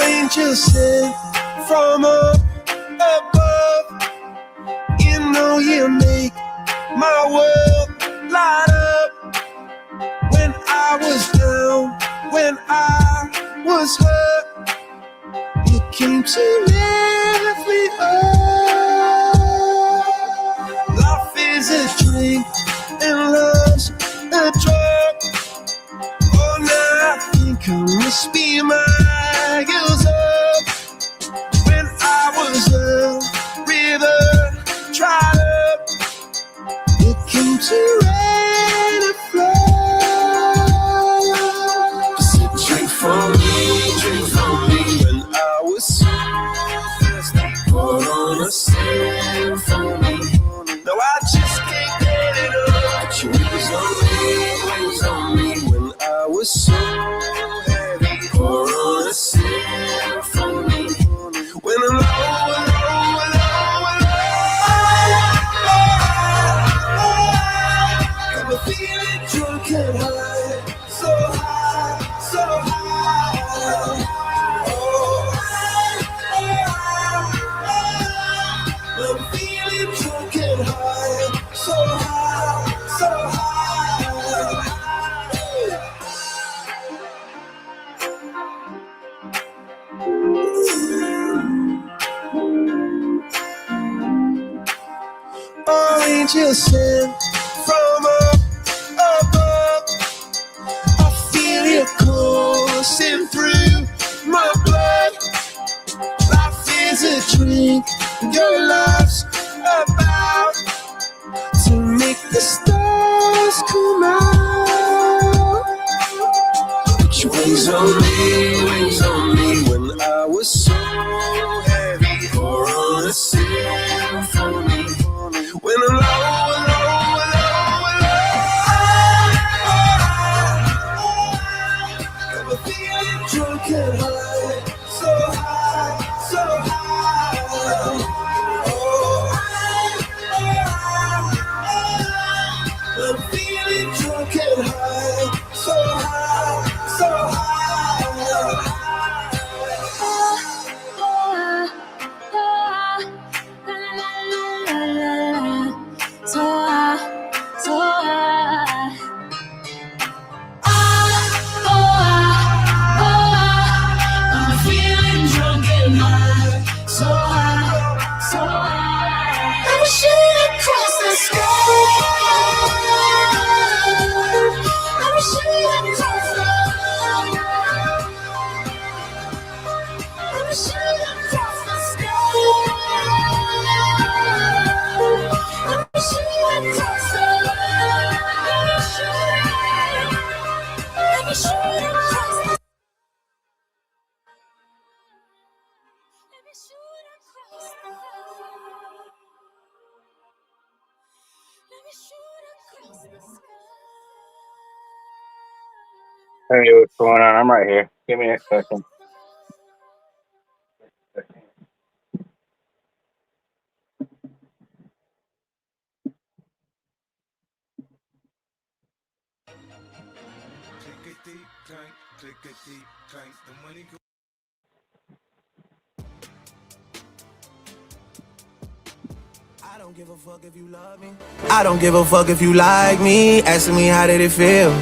Angels sent from up above, you know you make my world light up. When I was down, when I was hurt, you came to lift me up. Life is a drink and love's a drug. Oh, now I think I must be my girls up. When I was a river dried up, you came to rain and flood. Drink for me, drink for me. When I was so thirsty, pour on a sip for me. No, I just can't get it up. Your wings on me, when I was so heavy. Pour on a sip for me. When I'm low, I'm feeling drunk and high, so high, so high. I'm feeling drunk and high, so high, so high. Angels sent from up above, I feel you coursing through my blood. Life is a drink, your love's about to make the stars come out. Put your wings on me, when I was so heavy. Pour on a sip for me. When I'm low, I'm feeling drunk and high, so high, so high. I'm feeling drunk and high, so high, so high. Hey, what's going on? I'm right here. Give me a second. I don't give a fuck if you love me. I don't give a fuck if you like me. Asking me how did it feel?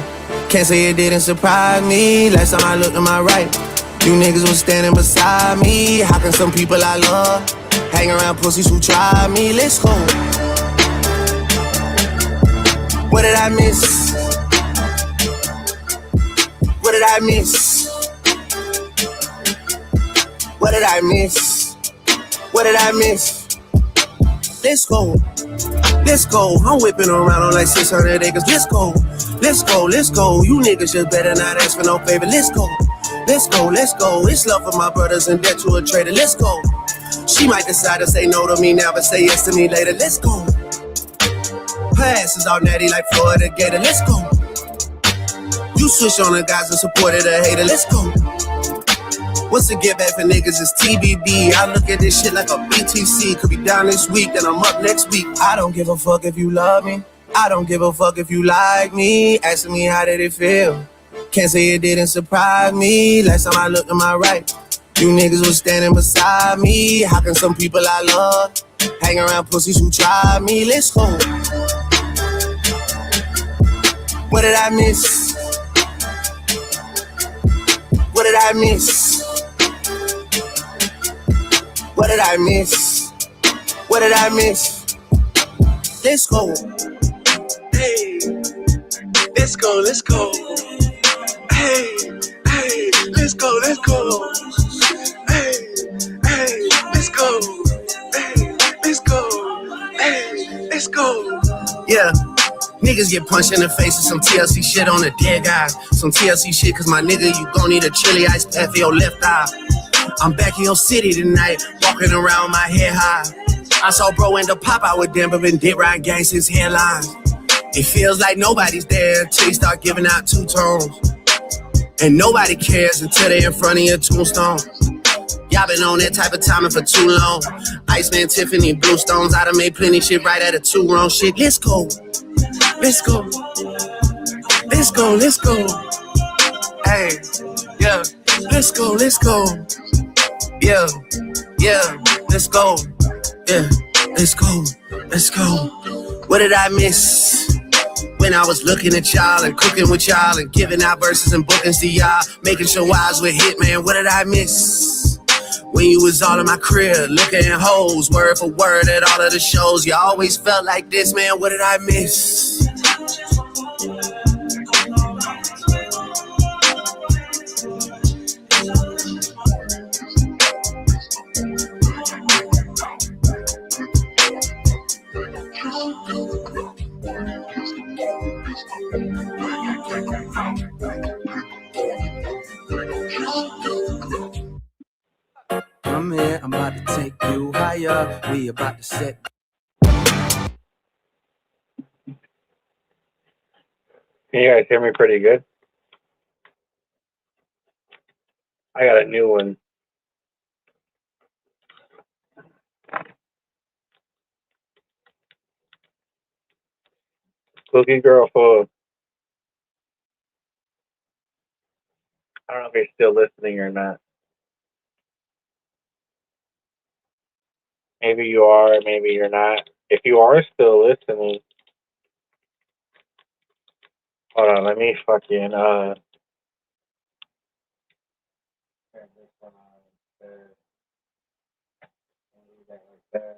Can't say it didn't surprise me. Last time I looked to my right, you niggas was standing beside me. How can some people I love hang around pussies who try me? Let's go. What did I miss? What did I miss? What did I miss? What did I miss? Let's go. Let's go. I'm whipping around on like 600 acres. Let's go. Let's go. Let's go. You niggas just better not ask for no favor. Let's go. Let's go. Let's go. It's love for my brothers and debt to a traitor. Let's go. She might decide to say no to me now, but say yes to me later. Let's go. Her ass is all natty like Florida Gator. Let's go. You switch on the guys and supported a hater. Let's go. What's the get back for niggas is TBD. I look at this shit like a BTC. Could be down this week, then I'm up next week. I don't give a fuck if you love me. I don't give a fuck if you like me. Asking me how did it feel. Can't say it didn't surprise me. Last time I looked to my right, you niggas was standing beside me. How can some people I love hang around pussies who try me? Let's go. What did I miss? What did I miss? What did I miss? What did I miss? Let's go. Hey, let's go, let's go. Hey, hey, let's go, let's go. Hey, hey, let's go. Hey, let's go. Hey, let's go. Yeah. Niggas get punched in the face with some TLC shit on a dead guy. Some TLC shit, cause my nigga, you gon' need a chili ice pack for your left eye. I'm back in your city tonight, walking around my head high. I saw bro end up pop out with them, but been dead riding gang since headlines. It feels like nobody's there till you start giving out two tones. And nobody cares until they're in front of your tombstone. Y'all been on that type of timing for too long. Iceman, Tiffany, Bluestones, I done made plenty shit right at a two wrong shit. Let's go. Let's go. Let's go, let's go. Hey, yeah. Let's go, let's go. Yeah, yeah. Let's go. Yeah, let's go. Let's go. What did I miss? When I was looking at y'all and cooking with y'all and giving out verses and bookings to y'all, making sure I was with Hitman. What did I miss? When you was all in my crib, looking at hoes, word for word at all of the shows. You always felt like this, man. What did I miss? I'm here, I'm about to take you higher. We about to set. Can you guys hear me pretty good? I got a new one. Cookie Girl for, I don't know if you're still listening or not. Maybe you are, maybe you're not. If you are still listening, hold on, let me fucking, turn this one on, like that.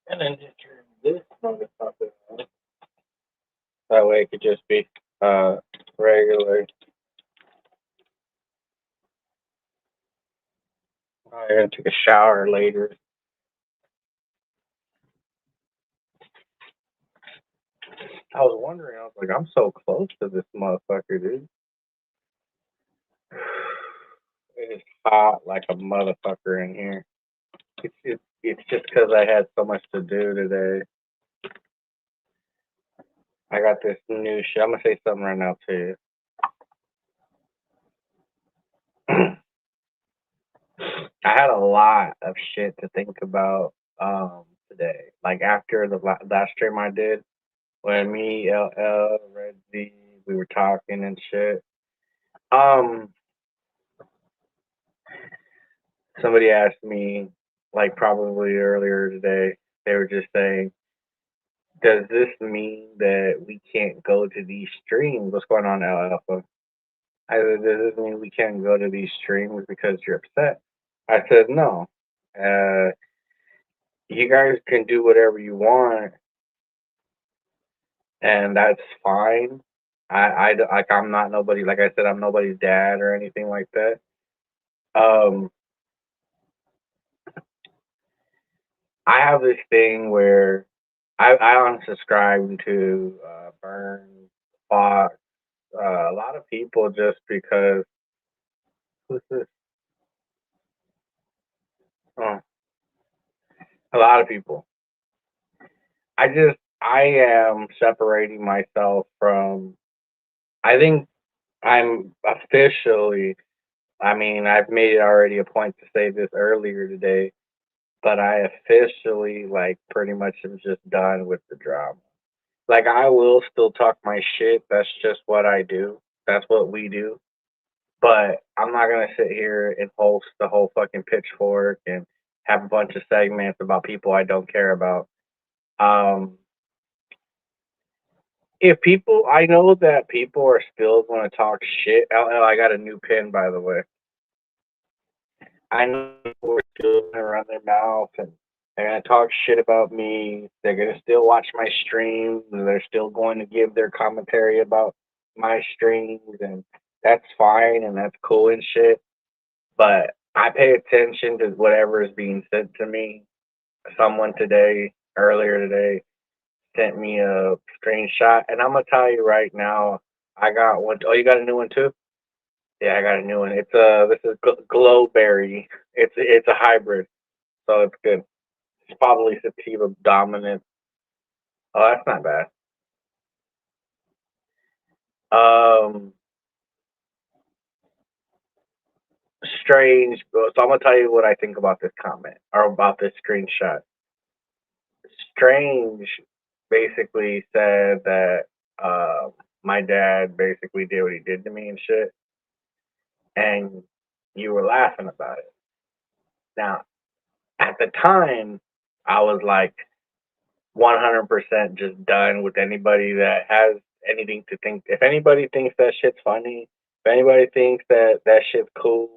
And then just turn this motherfucker on. That way it could just be, regular. I'm gonna take a shower later. I was wondering, I was like, I'm so close to this motherfucker, dude. It is hot like a motherfucker in here. It's just because I had so much to do today. I got this new shit. I'm gonna say something right now to you. I had a lot of shit to think about today. Like after the last stream I did, when me, LL, Red Z, we were talking and shit. Somebody asked me, like probably earlier today, they were just saying, does this mean that we can't go to these streams? What's going on, Alpha? I said, does this mean we can't go to these streams because you're upset? I said, no. You guys can do whatever you want, and that's fine. I'm not nobody. Like I said, I'm nobody's dad or anything like that. I have this thing where I unsubscribe to Burn, Fox, a lot of people just because. Who's this? Oh, a lot of people. I am separating myself from. I think I'm officially I mean, I've made it already a point to say this earlier today, but I officially, like, pretty much am just done with the drama. Like, I will still talk my shit. That's just what I do. That's what we do. But I'm not gonna sit here and host the whole fucking pitchfork and have a bunch of segments about people I don't care about. Um, if people, I know that people are still going to talk shit. Oh, I got a new pin, by the way. I know people are still going to run their mouth and they're going to talk shit about me. They're going to still watch my streams. And they're still going to give their commentary about my streams, and that's fine and that's cool and shit. But I pay attention to whatever is being sent to me. Someone today, earlier today, sent me a screenshot, and I'm gonna tell you right now, I got one. Oh, you got a new one too? Yeah, I got a new one. It's this is Glowberry. It's a hybrid, so it's good. It's probably sativa dominant. Oh, that's not bad. Um, Strange. So I'm gonna tell you what I think about this comment or about this screenshot. Strange basically said that my dad basically did what he did to me and shit, and you were laughing about it. Now, at the time, I was like 100% just done with anybody that has anything to think. If anybody thinks that shit's funny, if anybody thinks that that shit's cool,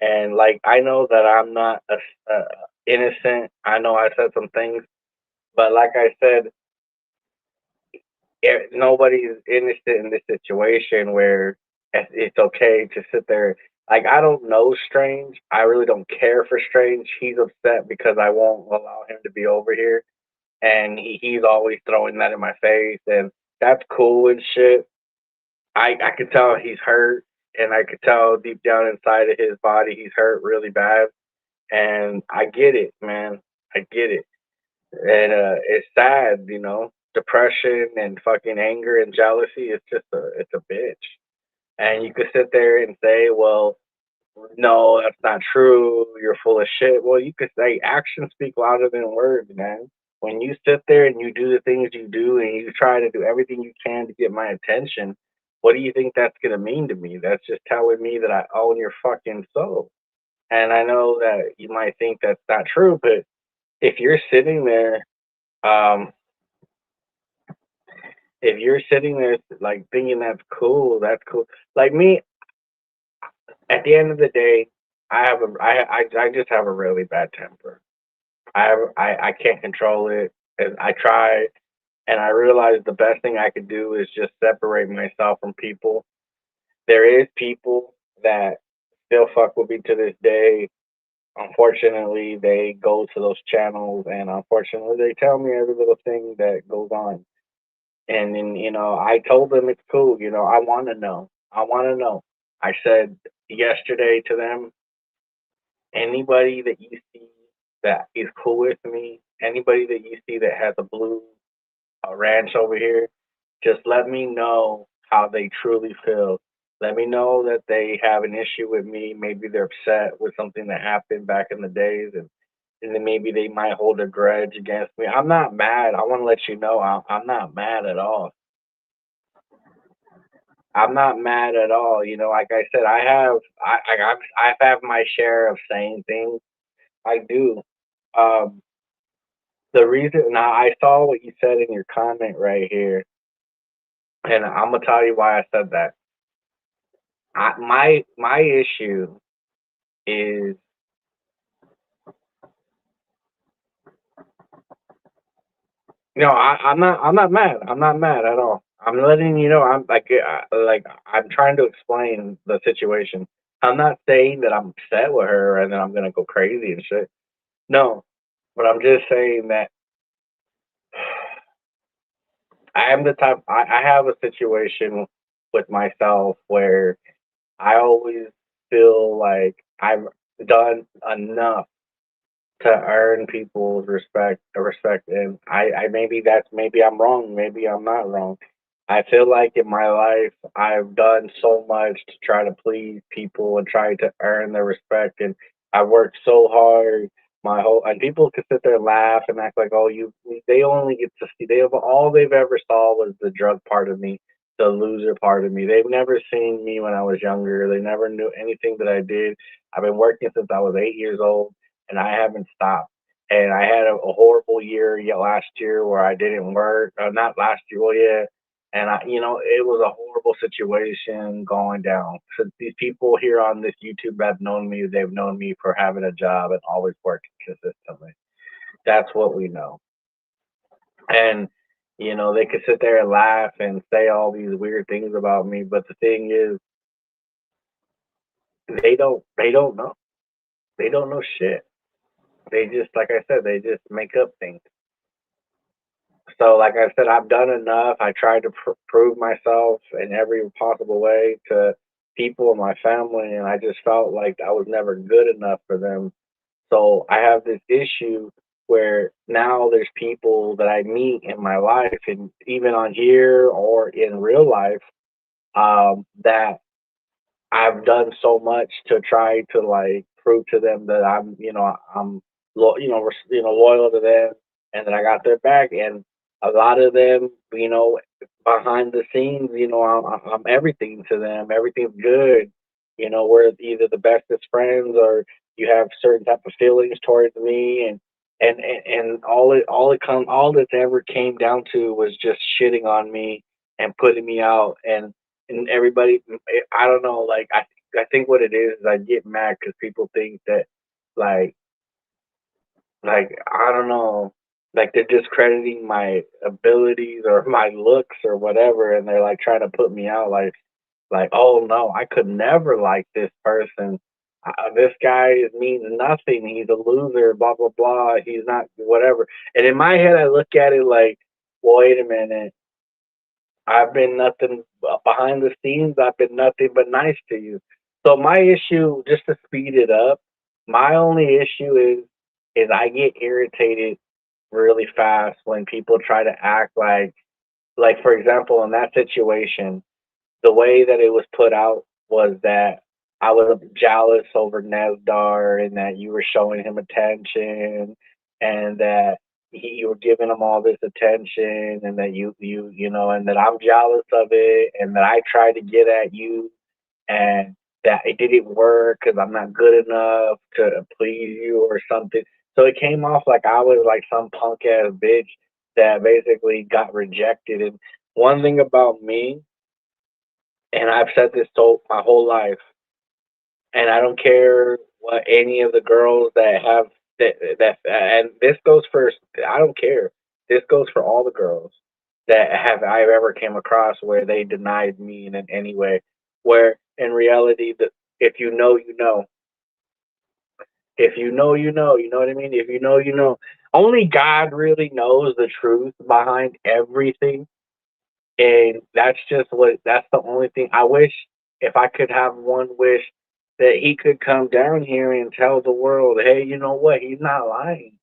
and like I know that I'm not innocent. I know I said some things, but like I said, nobody is innocent in this situation where it's okay to sit there. Like, I don't know Strange. I really don't care for Strange. He's upset because I won't allow him to be over here, and he's always throwing that in my face, and that's cool and shit. I could tell he's hurt, and I could tell deep down inside of his body he's hurt really bad, and I get it, man. I get it. And it's sad, you know. Depression and fucking anger and jealousy is just it's a bitch. And you could sit there and say, well, no, that's not true. You're full of shit. Well, you could say actions speak louder than words, man. When you sit there and you do the things you do and you try to do everything you can to get my attention, what do you think that's gonna mean to me? That's just telling me that I own your fucking soul. And I know that you might think that's not true, but if you're sitting there, um, if you're sitting there like thinking that's cool, that's cool. Like me, at the end of the day, I just have a really bad temper. I can't control it. And I try, and I realize the best thing I could do is just separate myself from people. There is people that still fuck with me to this day. Unfortunately, they go to those channels, and unfortunately, they tell me every little thing that goes on. And then, I told them it's cool. I want to know. I want to know. I said yesterday to them, anybody that you see that is cool with me, anybody that you see that has a blue ranch over here, just let me know how they truly feel. Let me know that they have an issue with me. Maybe they're upset with something that happened back in the days, and then maybe they might hold a grudge against me. I'm not mad. I want to let you know I'm not mad at all. I'm not mad at all. Like I said, I've had my share of saying things. I do. Um, the reason now I saw what you said in your comment right here, and I'm gonna tell you why I said that. My issue is I'm not mad. I'm not mad at all. I'm letting you know like I'm trying to explain the situation. I'm not saying that I'm upset with her and then I'm gonna go crazy and shit. No, but I'm just saying that I am the type. I have a situation with myself where I always feel like I've done enough to earn people's respect, and I maybe I'm wrong, maybe I'm not wrong, I feel like in my life I've done so much to try to please people and try to earn their respect, and I worked so hard my whole, and people could sit there and laugh and act like, oh, you, they only get to see, they have, all they've ever saw was the drug part of me, the loser part of me. They've never seen me when I was younger. They never knew anything that I did. I've been working since I was 8 years old, and I haven't stopped. And I had a horrible year last year where I didn't work. Not last year, well, yeah, and it was a horrible situation going down. So these people here on this YouTube have known me. They've known me for having a job and always working consistently. That's what we know. And they could sit there and laugh and say all these weird things about me, but the thing is, they don't know. They don't know shit. They just, like I said, they just make up things. So, like I said, I've done enough. I tried to prove myself in every possible way to people in my family, and I just felt like I was never good enough for them. So, I have this issue where now there's people that I meet in my life, and even on here or in real life, that I've done so much to try to like prove to them that loyal to them, and that I got their back. And a lot of them, behind the scenes, I'm everything to them. Everything's good. We're either the bestest friends, or you have certain type of feelings towards me, and all it ever came down to was just shitting on me and putting me out, and everybody, I don't know, like I think what it is I get mad because people think that, like I don't know, like they're discrediting my abilities or my looks or whatever, and they're like trying to put me out, like, oh no, I could never like this person. This guy means nothing. He's a loser. Blah blah blah. He's not whatever. And in my head, I look at it like, wait a minute. I've been nothing behind the scenes. I've been nothing but nice to you. So my issue, just to speed it up, my only issue is I get irritated really fast when people try to act like for example in that situation, the way that it was put out was that I was jealous over Nesdar and that you were showing him attention, and that you were giving him all this attention, and that and that I'm jealous of it, and that I tried to get at you, and that it didn't work because I'm not good enough to please you or something. So it came off like I was like some punk ass bitch that basically got rejected. And one thing about me, and I've said this my whole life, and I don't care what any of the girls that have and this goes for, I don't care. This goes for all the girls that have I've ever came across where they denied me in any way. Where in reality, if you know, you know. If you know, you know. You know what I mean? If you know, you know. Only God really knows the truth behind everything. And that's the only thing I wish, if I could have one wish, that he could come down here and tell the world, hey, you know what? He's not lying.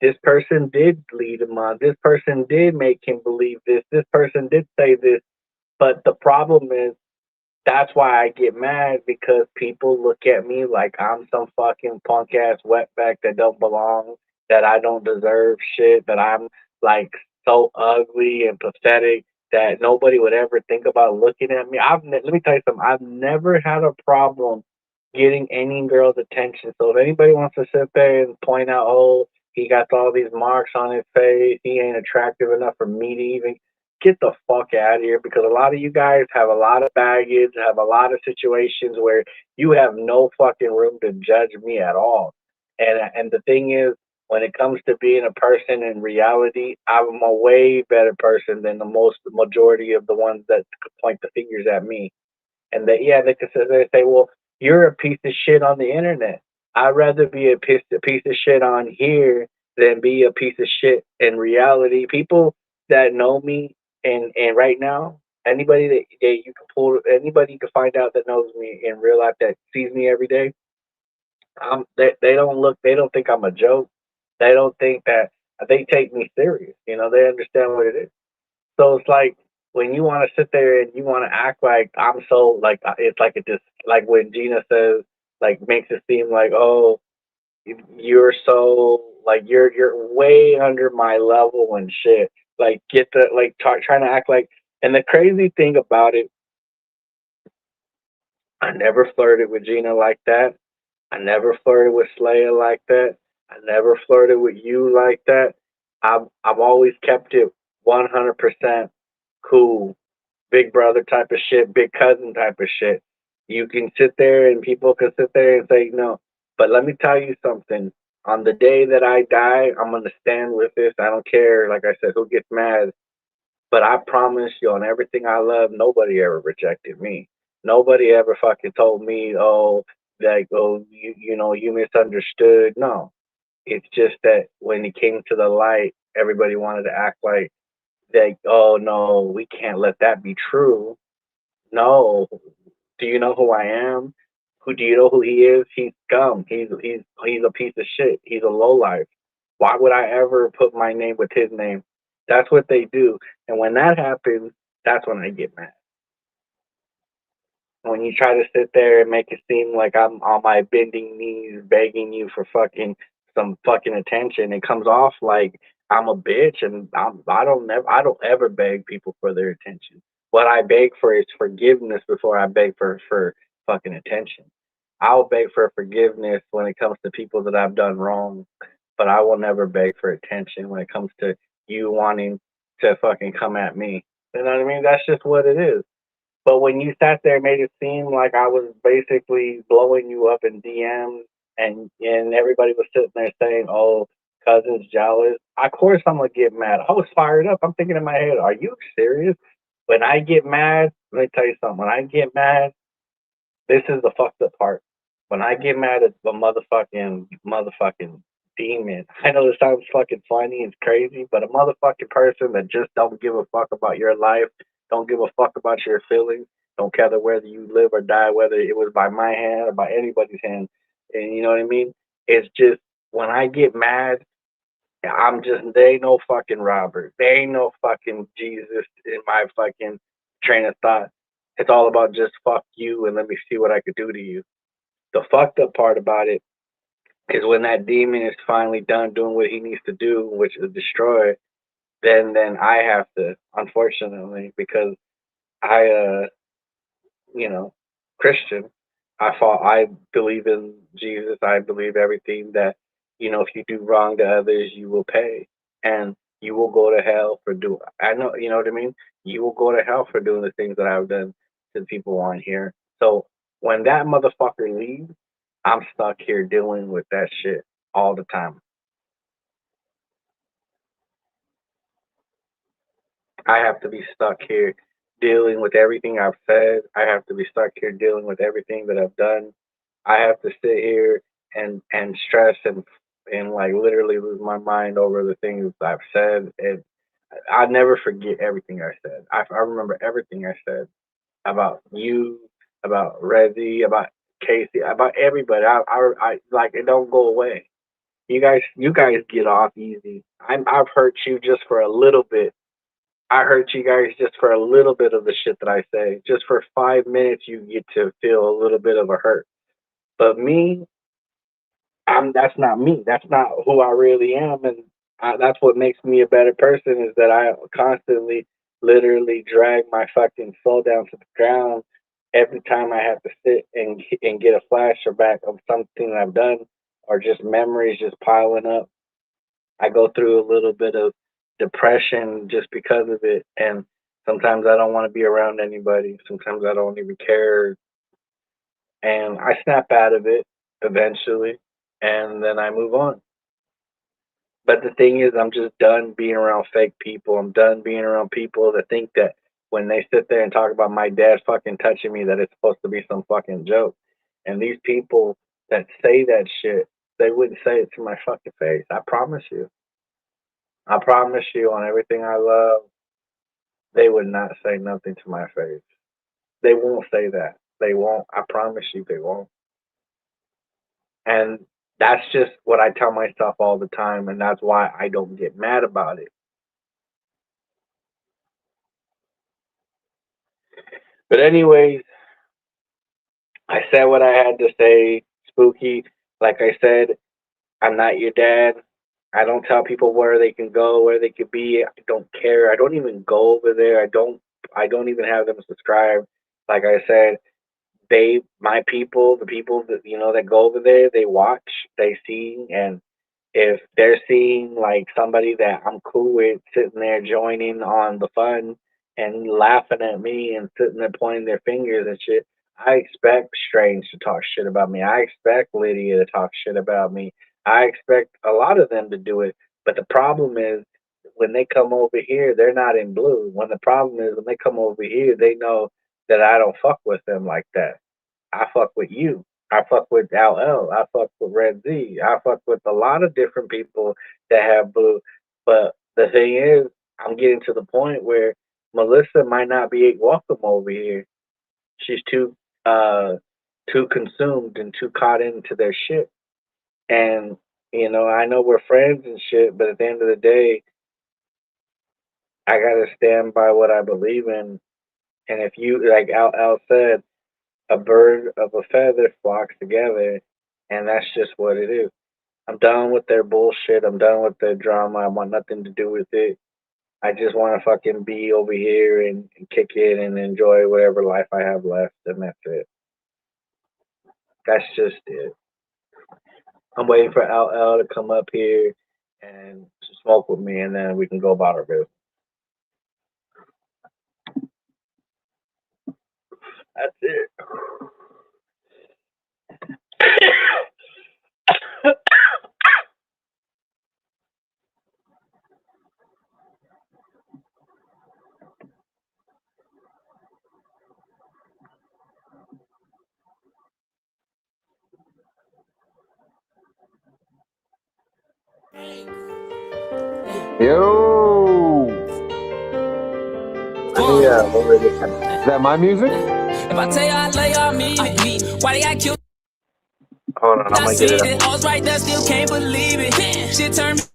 This person did lead him on. This person did make him believe this. This person did say this. But the problem is, that's why I get mad, because people look at me like I'm some fucking punk ass wetback that don't belong, that I don't deserve shit, that I'm like so ugly and pathetic that nobody would ever think about looking at me. Let me tell you something. I've never had a problem getting any girl's attention. So if anybody wants to sit there and point out, oh, he got all these marks on his face, he ain't attractive enough for me to even, get the fuck out of here, because a lot of you guys have a lot of baggage, have a lot of situations where you have no fucking room to judge me at all. And the thing is, when it comes to being a person in reality, I'm a way better person than the majority of the ones that point the fingers at me. And they say, well, you're a piece of shit on the internet. I'd rather be a piece of shit on here than be a piece of shit in reality. People that know me, and right now, anybody that you can pull, anybody you can find out that knows me in real life, that sees me every day, they don't think I'm a joke. They don't think that, they take me serious. They understand what it is. So it's like when you want to sit there and you want to act like I'm so like it's like it just like when Gina says like makes it seem like oh you're so like you're way under my level and shit. Like get the like trying to act like. And the crazy thing about it, I never flirted with Gina like that. I never flirted with Slaya like that. I never flirted with you like that. I've always kept it 100% cool, big brother type of shit, big cousin type of shit. You can sit there and people can sit there and say no. But let me tell you something. On the day that I die, I'm gonna stand with this. I don't care, like I said, who gets mad. But I promise you on everything I love, nobody ever rejected me. Nobody ever fucking told me, oh, like, oh, you know, you misunderstood. No. It's just that when it came to the light, everybody wanted to act like they, oh no, we can't let that be true. No. Do you know who I am? Who do you know who he is? He's scum. He's a piece of shit. He's a lowlife. Why would I ever put my name with his name? That's what they do. And when that happens, that's when I get mad. When you try to sit there and make it seem like I'm on my bending knees begging you for fucking some fucking attention, it comes off like I'm a bitch and I don't ever beg people for their attention. What I beg for is forgiveness before I beg for fucking attention. I'll beg for forgiveness when it comes to people that I've done wrong, but I will never beg for attention when it comes to you wanting to fucking come at me. You know what I mean? That's just what it is. But when you sat there, and made it seem like I was basically blowing you up in DMs, and everybody was sitting there saying, "Oh, cousin's jealous." Of course, I'm gonna get mad. I was fired up. I'm thinking in my head, "Are you serious?" When I get mad, let me tell you something. When I get mad, this is the fucked up part. When I get mad at a motherfucking demon, I know this sounds fucking funny and crazy, but a motherfucking person that just don't give a fuck about your life, don't give a fuck about your feelings, don't care whether you live or die, whether it was by my hand or by anybody's hand. And you know what I mean? It's just when I get mad, I'm just they ain't no fucking Robert. They ain't no fucking Jesus in my fucking train of thought. It's all about just fuck you and let me see what I could do to you. The fucked up part about it is when that demon is finally done doing what he needs to do, which is destroy, then I have to, unfortunately, because I you know, Christian. I believe in Jesus. I believe everything that, you know, if you do wrong to others, you will pay. And you will go to hell for doing I know you know what I mean? You will go to hell for doing the things that I've done to people on here. So when that motherfucker leaves, I'm stuck here dealing with that shit all the time. I have to be stuck here dealing with everything I've said. I have to be stuck here dealing with everything that I've done. I have to sit here and stress and like literally lose my mind over the things I've said. And I never forget everything I said. I remember everything I said about you, about Rezzy, about Casey, about everybody. I like it don't go away. You guys get off easy. I've hurt you just for a little bit. I hurt you guys just for a little bit of the shit that I say. Just for 5 minutes, you get to feel a little bit of a hurt. But me, that's not me. That's not who I really am, and that's what makes me a better person. Is that I constantly, literally drag my fucking soul down to the ground every time I have to sit and get a flashback of something I've done, or just memories just piling up. I go through a little bit of depression just because of it, and sometimes I don't want to be around anybody. Sometimes I don't even care, and I snap out of it eventually, and then I move on. But the thing is, I'm just done being around fake people. I'm done being around people that think that when they sit there and talk about my dad fucking touching me, that it's supposed to be some fucking joke. And these people that say that shit, they wouldn't say it to my fucking face. I promise you. I promise you on everything I love, they would not say nothing to my face. They won't say that. They won't. I promise you they won't. And that's just what I tell myself all the time, and that's why I don't get mad about it. But anyways, I said what I had to say. Spooky. Like I said, I'm not your dad. I don't tell people where they can go, where they could be. I don't care. I don't even go over there. I don't even have them subscribe. Like I said, my people, the people that that go over there, they watch, they see, and if they're seeing like somebody that I'm cool with sitting there joining on the fun and laughing at me and sitting there pointing their fingers and shit, I expect Strange to talk shit about me. I expect Lydia to talk shit about me. I expect a lot of them to do it. But the problem is when they come over here, they're not in blue. When the problem is when they come over here, they know that I don't fuck with them like that. I fuck with you. I fuck with LL. I fuck with Red Z. I fuck with a lot of different people that have blue. But the thing is, I'm getting to the point where Melissa might not be welcome over here. She's uh too consumed and too caught into their shit. And I know we're friends and shit, but at the end of the day, I gotta stand by what I believe in. And if you, like Al said, a bird of a feather flocks together, and that's just what it is. I'm done with their bullshit. I'm done with their drama. I want nothing to do with it. I just want to fucking be over here and kick it and enjoy whatever life I have left, and that's it. That's just it. I'm waiting for LL to come up here and smoke with me, and then we can go about our business. That's it. Yo, Yeah, lower this one. is that my music? If I tell you I lay on me, why they got killed? Hold on, I'm I gonna get seen it. it, I was right there, still can't believe it. Shit turned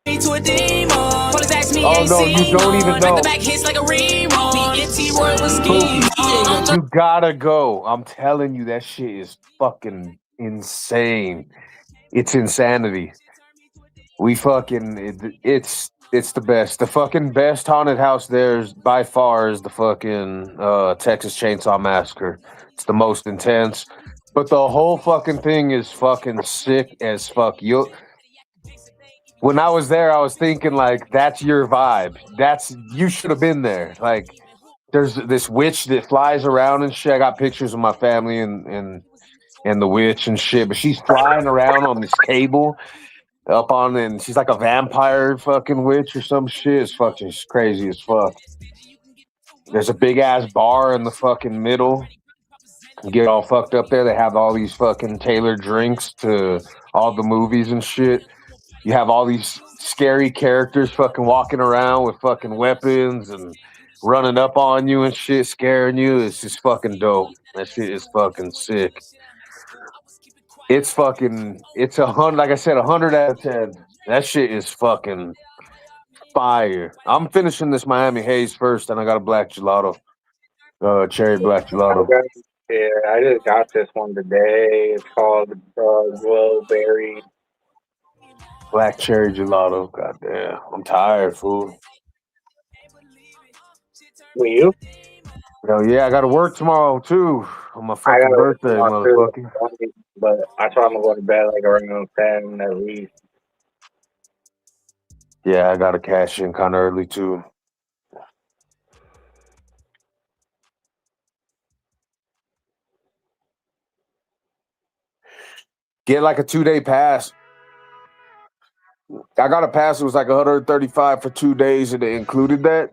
me to a demon. Police asked me, Oh ain't no, you seen don't even none. Back to know. back hits like a rerun. NT word was Pookie, scheme. you gotta go. I'm telling you, that shit is fucking insane. It's insanity. We fucking it's the best. The fucking best haunted house there is by far is the fucking Texas Chainsaw Massacre. It's the most intense. But the whole fucking thing is fucking sick as fuck. You When I was there, I was thinking like that's your vibe. You should have been there. Like there's this witch that flies around and shit. I got pictures of my family and the witch and shit, but she's flying around on this cable up on, and she's like a vampire fucking witch or some shit. It's fucking crazy as fuck. There's a big ass bar in the fucking middle. You get all fucked up there. They have all these fucking tailored drinks to all the movies and shit. You have all these scary characters fucking walking around with fucking weapons and running up on you and shit, scaring you. It's just fucking dope. That shit is fucking sick. It's 100, like I said, 100 out of 10. That shit is fucking fire. I'm finishing this Miami Haze first, and I got a black gelato, cherry black I gelato, got, yeah, I just got this one today. It's called Glowberry. black cherry gelato. God damn, I'm tired, fool. Will you? Hell yeah, I got to work tomorrow too on my I fucking gotta work birthday, tomorrow too, motherfucker. but I try to go to bed like around 10 at least. Yeah, I got to cash in kind of early too. Get like a 2-day pass. I got a pass. It was like 135 for 2 days, and it included that.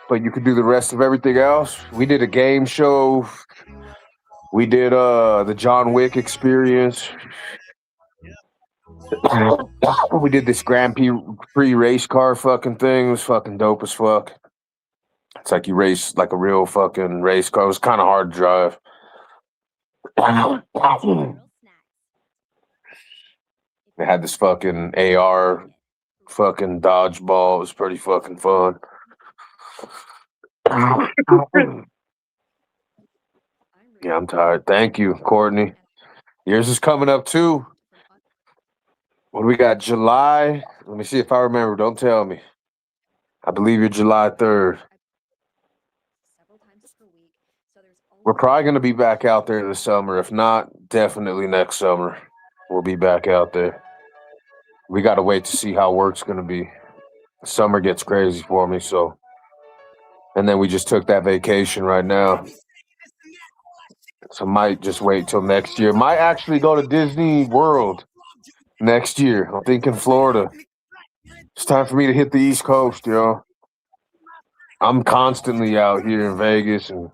But you could do the rest of everything else. We did a game show. We did the John Wick experience. We did this Prix race car fucking thing. It was fucking dope as fuck. It's like you race like a real fucking race car. It was kind of hard to drive. They had this fucking AR fucking dodgeball. It was pretty fucking fun. Yeah, I'm tired. Thank you, Courtney. Yours is coming up too. What do we got? July. Let me see if I remember. Don't tell me. I believe you're July 3rd. We're probably going to be back out there this summer. If not, definitely next summer. We'll be back out there. We got to wait to see how work's going to be. Summer gets crazy for me, so. And then we just took that vacation right now. So might just wait till next year. Might actually go to Disney World next year. I'm thinking Florida. It's time for me to hit the East Coast, yo. I'm constantly out here in Vegas, and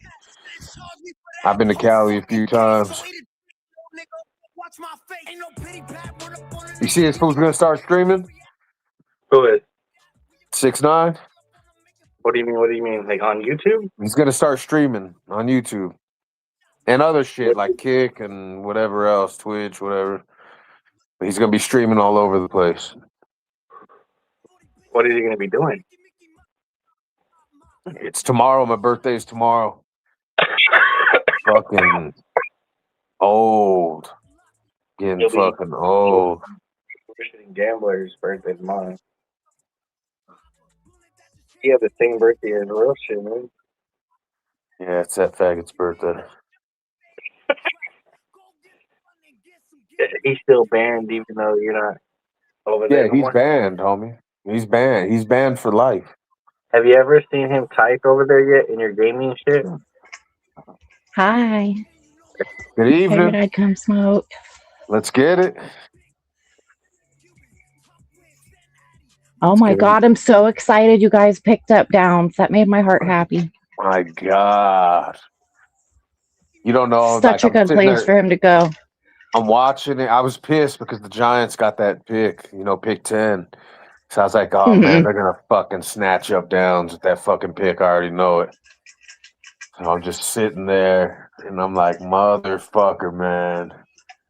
I've been to Cali a few times. You see this fool's gonna start streaming? Who is? 6ix9ine. What do you mean? What do you mean? Like on YouTube? He's gonna start streaming on YouTube and other shit like Kick and whatever else, Twitch, whatever. But he's gonna be streaming all over the place. What is he gonna be doing? It's tomorrow. My birthday's tomorrow. Fucking old. Getting fucking old. Gambler's birthday tomorrow. He had the same birthday as real shit, man. Yeah, it's that faggot's birthday. He's still banned, even though you're not over there. Yeah, he's banned, homie. He's banned. He's banned for life. Have you ever seen him type over there yet in your gaming shit? Hi. Good evening. Figured I'd come smoke. Let's get it. Oh my God, I'm so excited you guys picked up Downs. That made my heart happy. My God. You don't know. Such a good place for him to go. I'm watching it. I was pissed because the Giants got that pick, pick 10. So I was like, oh, man, they're going to fucking snatch up Downs with that fucking pick. I already know it. So I'm just sitting there, and I'm like, motherfucker, man.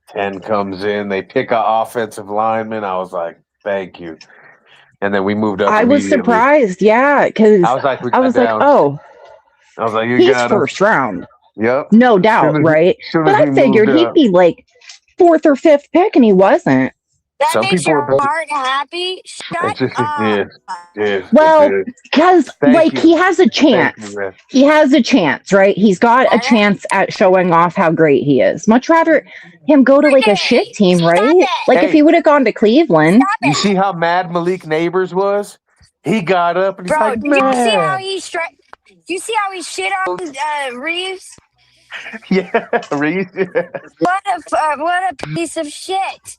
10 comes in. They pick an offensive lineman. I was like, thank you. And then we moved up. I was surprised, yeah, because I was like, oh, I was like, he's first round. Yep. No doubt, right? But I figured he'd be like 4th or 5th pick, and he wasn't. That makes your heart happy? Shut up. Well, because he has a chance. He has a chance, right? He's got a chance at showing off how great he is. Much rather him go to like a shit team, right? Like if he would have gone to Cleveland. You see how mad Malik Neighbors was? He got up and he's like, did you see how he you see how he shit on Reeves? Yeah, Reeves. What a piece of shit.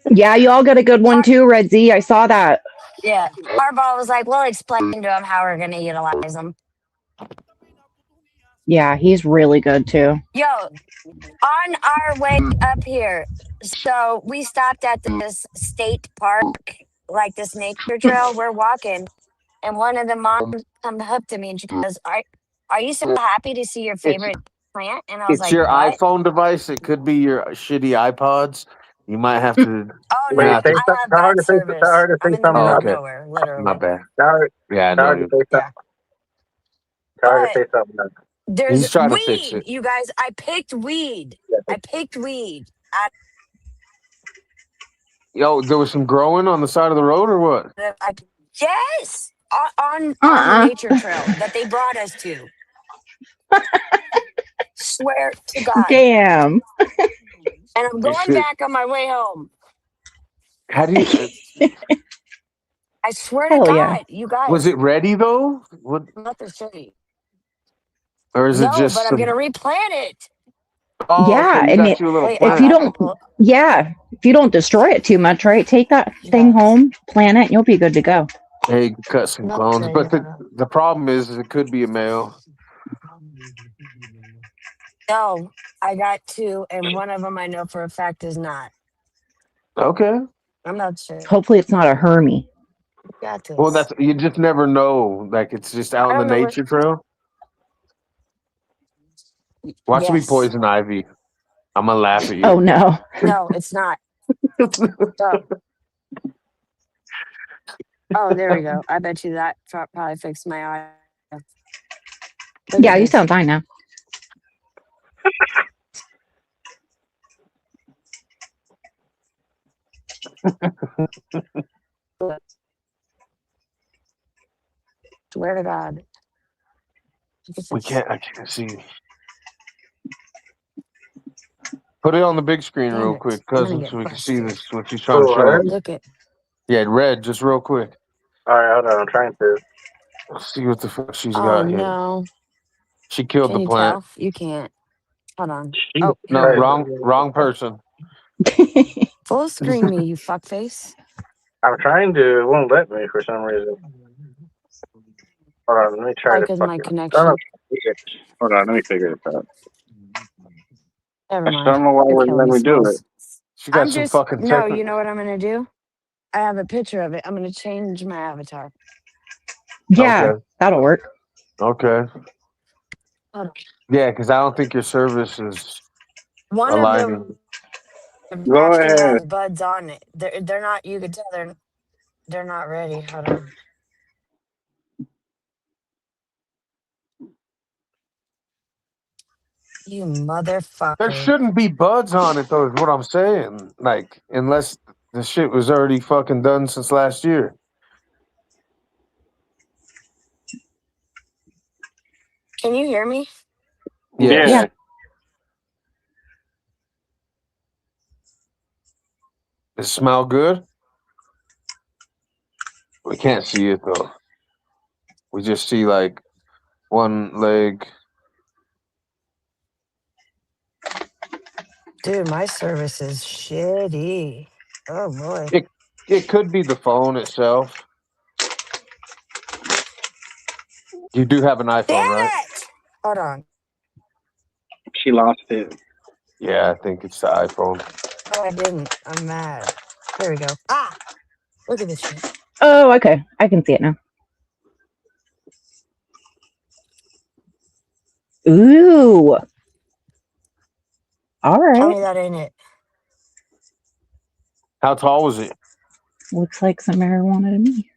Yeah, you all got a good one too, Red Z. I saw that. Yeah. Harbaugh was like, we'll explain to him how we're going to utilize him. Yeah, he's really good too. Yo, on our way up here, so we stopped at this state park, like this nature trail. We're walking, and one of the moms comes up to me and she goes, are you so happy to see your favorite plant? And I was like, it's your what? iPhone device. It could be your shitty iPods. You might have to. Oh, no, I have bad service. I'm in the middle of nowhere, literally. Not bad. Yeah, I know. Say something. There's weed, you guys. I picked weed. Yo, there was some growing on the side of the road or what? Yes, on the nature trail that they brought us to. Swear to God. Damn. And I'm going back on my way home. How do you? I swear to God, you guys. Was it ready though? Nothing shitty. Or is it just? But I'm gonna replant it. Oh, yeah, and if you don't destroy it too much, right? Take that thing home, plant it, and you'll be good to go. Hey, you can cut some clones, but the problem is it could be a male. No, I got 2, and one of them I know for a fact is not. Okay. I'm not sure. Hopefully, it's not a Hermie. Well, you just never know. Like it's just out in the nature trail. Watch me poison ivy. I'm gonna laugh at you. Oh no. No, it's not. Oh, there we go. I bet you that probably fixed my eye. Yeah, you sound fine now. Swear to God. I can't see. Put it on the big screen real quick, cousin, so we can see this, what she's trying to show. Look it. Yeah, red, just real quick. All right, hold on. I'm trying to. Let's see what the fuck she's Oh, got here. no. She killed Can the you plant. tell? You can't. Hold on. Oh, No, wrong person. Full screen me, you fuckface. I'm trying to. It won't let me for some reason. Hold on. Let me try to Because my fucking. connection. Hold on. Let me figure this out. Never I mind. don't know why You're we're killing letting me, me do it. Smalls. She got I'm some just fucking no. technical. You know what I'm gonna do? I have a picture of it. I'm gonna change my avatar. Yeah, Okay. that'll work. Okay. Hold on. Yeah, because I don't think your service is One aligning. of them Go actually ahead. has buds on it. They're not. You could tell they're not ready. Hold on. You motherfucker. There shouldn't be buds on it, though, is what I'm saying. Like, unless the shit was already fucking done since last year. Can you hear me? Yes. Yeah. Does it smell good? We can't see it, though. We just see, like, one leg. Dude, my service is shitty. Oh boy. It could be the phone itself. You do have an iPhone, Damn right? it! Hold on. She lost it. Yeah, I think it's the iPhone. Oh, I didn't. I'm mad. Here we go. Ah! Look at this shit. Oh, okay. I can see it now. Ooh. All right. Tell me that ain't it. How tall was it? Looks like some marijuana to me.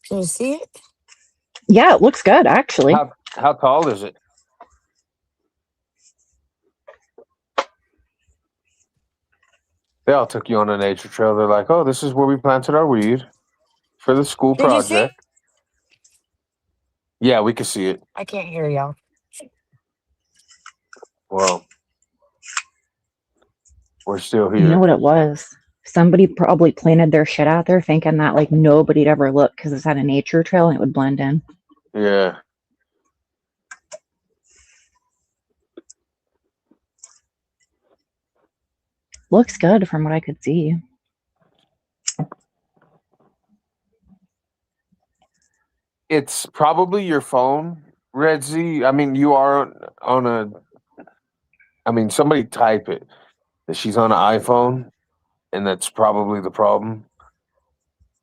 Can you see it? Yeah, it looks good, actually. How tall is it? They all took you on a nature trail. They're like, oh, this is where we planted our weed for the school Did you see? project. Yeah, we can see it. I can't hear y'all. Well, we're still here. You know what it was? Somebody probably planted their shit out there thinking that like nobody'd ever look because it's at a nature trail and it would blend in. Yeah. Looks good from what I could see. It's probably your phone, Red Z. I mean, you are on a. I mean, somebody type it that she's on an iPhone, and that's probably the problem.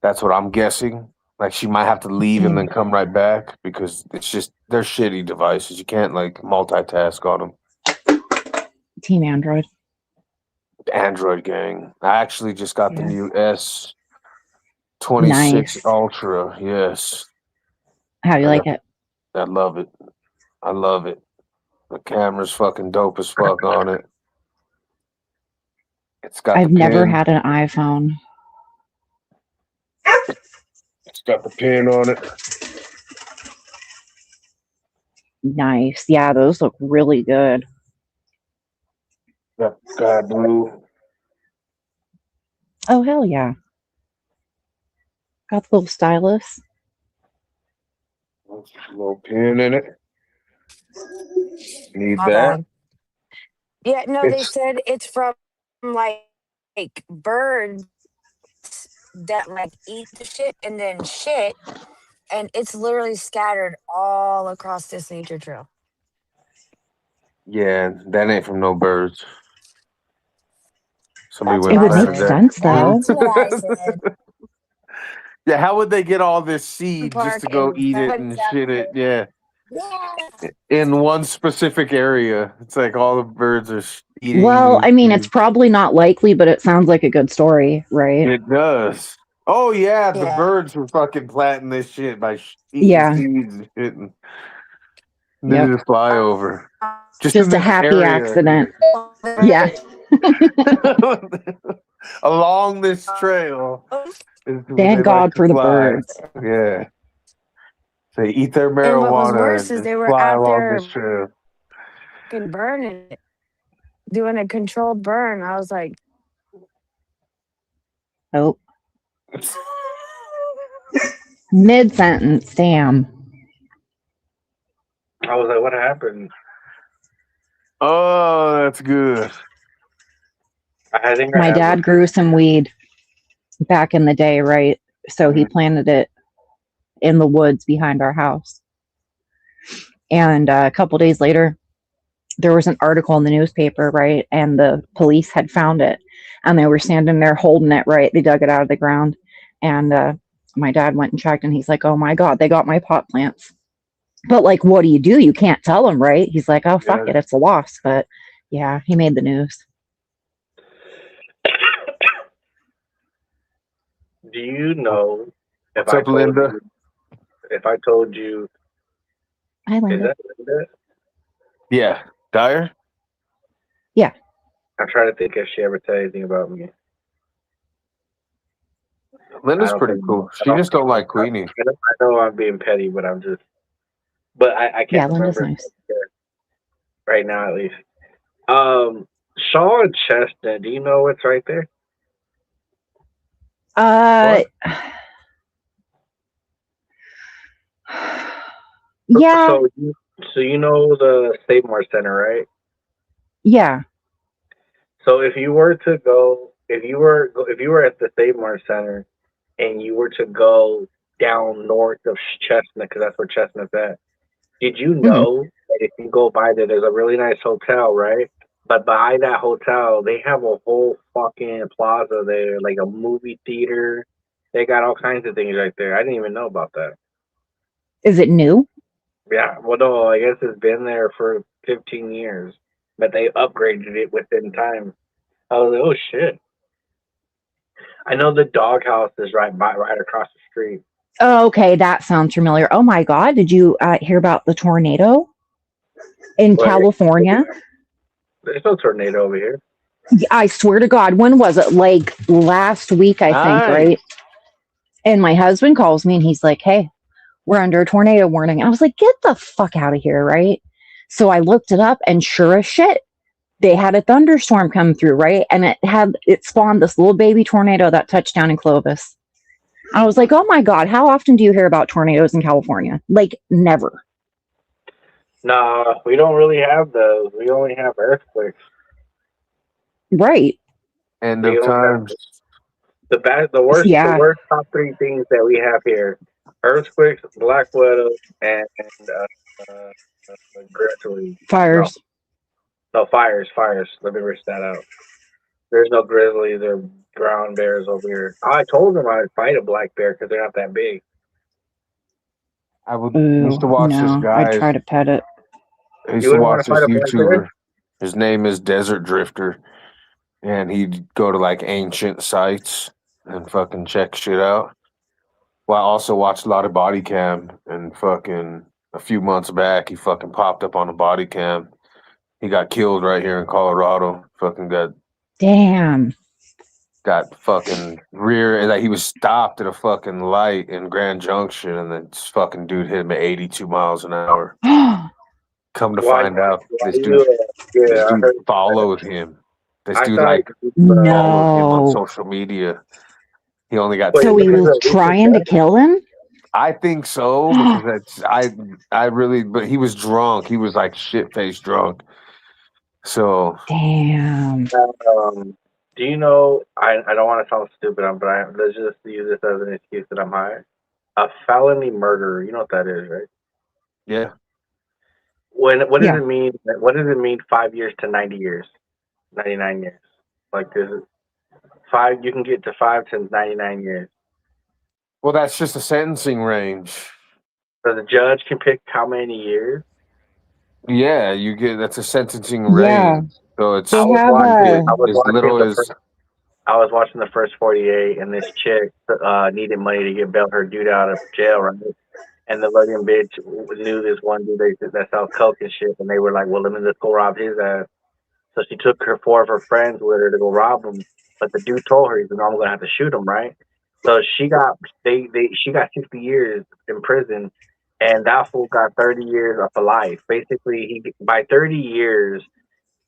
That's what I'm guessing. Like, she might have to leave and then come right back because it's just, they're shitty devices. You can't, like, multitask on them. Team Android. Android gang. I actually just got the new S26 Nice. Ultra. Yes. How do you like it? I love it. I love it. The camera's fucking dope as fuck on it. It's got I've the never pin. had an iPhone. It's got the pin on it. Nice. Yeah, those look really good. Got sky blue. Oh, hell yeah. Got the little stylus. A little pin in it. Need My that. bad. Yeah, no, they said it's from like birds that like eat the shit and then shit, and it's literally scattered all across this nature trail. Yeah, that ain't from no birds. Somebody That's would what have I It would planted make said. sense, though. That's what I said. Yeah, how would they get all this seed just Park to go and eat it somebody and said, shit it? Yeah. yeah. In one specific area. It's like all the birds are eating. Well, I mean, it's probably not likely, but it sounds like a good story, right? It does. Oh, yeah, the Yeah. birds were fucking planting this shit by eating seeds and shit. And then they just fly over. Just a happy accident. Yeah. Along this trail. Thank God for the birds. Yeah. They eat their And what was marijuana worse and is they were fly out along there this trail. burning it, doing a controlled burn. I was like, oh. Mid-sentence, damn. I was like, what happened? Oh, that's good. I think My dad grew some weed back in the day, right? So he planted it in the woods behind our house. And a couple days later, there was an article in the newspaper, right? And the police had found it. And they were standing there holding it, right? They dug it out of the ground. And my dad went and checked, and he's like, oh my God, they got my pot plants. But like, what do? You can't tell them, right? He's like, oh, fuck it, it's a loss. But yeah, he made the news. Do you know What's up, Linda? If I told you, hi, Linda. Is that Linda? Yeah, Dyer. Yeah. I'm trying to think if she ever said anything about me. Linda's pretty cool. She just don't like Queenie. I know I'm being petty, but I'm just. But I can't remember nice. right now, at least. Shaw and Chestnut. Do you know what's right there? Yeah. So you know the Seymour Center, right? Yeah. So if you were at the Seymour Center, and you were to go down north of Chestnut, because that's where Chestnut's at, did you know that if you go by there, there's a really nice hotel, right? But by that hotel, they have a whole fucking plaza there, like a movie theater. They got all kinds of things right there. I didn't even know about that. Is it new? Yeah, well, no, I guess it's been there for 15 years, but they upgraded it within time. I was like, oh shit. I know the doghouse is right across the street. Oh, okay, that sounds familiar. Oh my God, did you hear about the tornado in California? There's no tornado over here. I swear to God, when was it? Like last week, I think, right? And my husband calls me and he's like, hey, we're under a tornado warning. I was like, get the fuck out of here, right? So I looked it up, and sure as shit, they had a thunderstorm come through, right? And it spawned this little baby tornado that touched down in Clovis. I was like, oh my God, how often do you hear about tornadoes in California? Like, never. No, we don't really have those. We only have earthquakes. Right. End of times. The worst top three things that we have here: earthquakes, black widows, and grizzlies. Fires. No, fires. Let me risk that out. There's no grizzlies or brown bears over here. I told them I'd fight a black bear because they're not that big. I used to watch this guy. I'd try to pet it. I used to watch this YouTuber. His name is Desert Drifter. And he'd go to like ancient sites and fucking check shit out. Well, I also watched a lot of body cam, and fucking a few months back, he fucking popped up on a body cam. He got killed right here in Colorado. Fucking got fucking like he was stopped at a fucking light in Grand Junction, and then this fucking dude hit him at 82 miles an hour. Come to find out, this dude followed him. This dude followed him on social media. He only got. So he was trying to kill him? I think so, because I really, but he was drunk. He was like shit-faced drunk. So damn. Do you know? I don't want to sound stupid, but let's just use this as an excuse that I'm high. A felony murder. You know what that is, right? Yeah. What does it mean? What does it mean? 5 years to 90 years, 99 years. Like there's 5. You can get to 5 to 99 years. Well, that's just a sentencing range. So the judge can pick how many years. Yeah, that's a sentencing range. So it's I was watching the first 48, and this chick needed money to get bail her dude out of jail, right? and the fucking bitch knew this one dude that sells coke and shit, and they were like, well, let me just go rob his ass. So she took her 4 of her friends with her to go rob him, but the dude told her he's I'm gonna have to shoot him, right? So she got she got 60 years in prison, and that fool got 30 years of life. Basically, he by 30 years,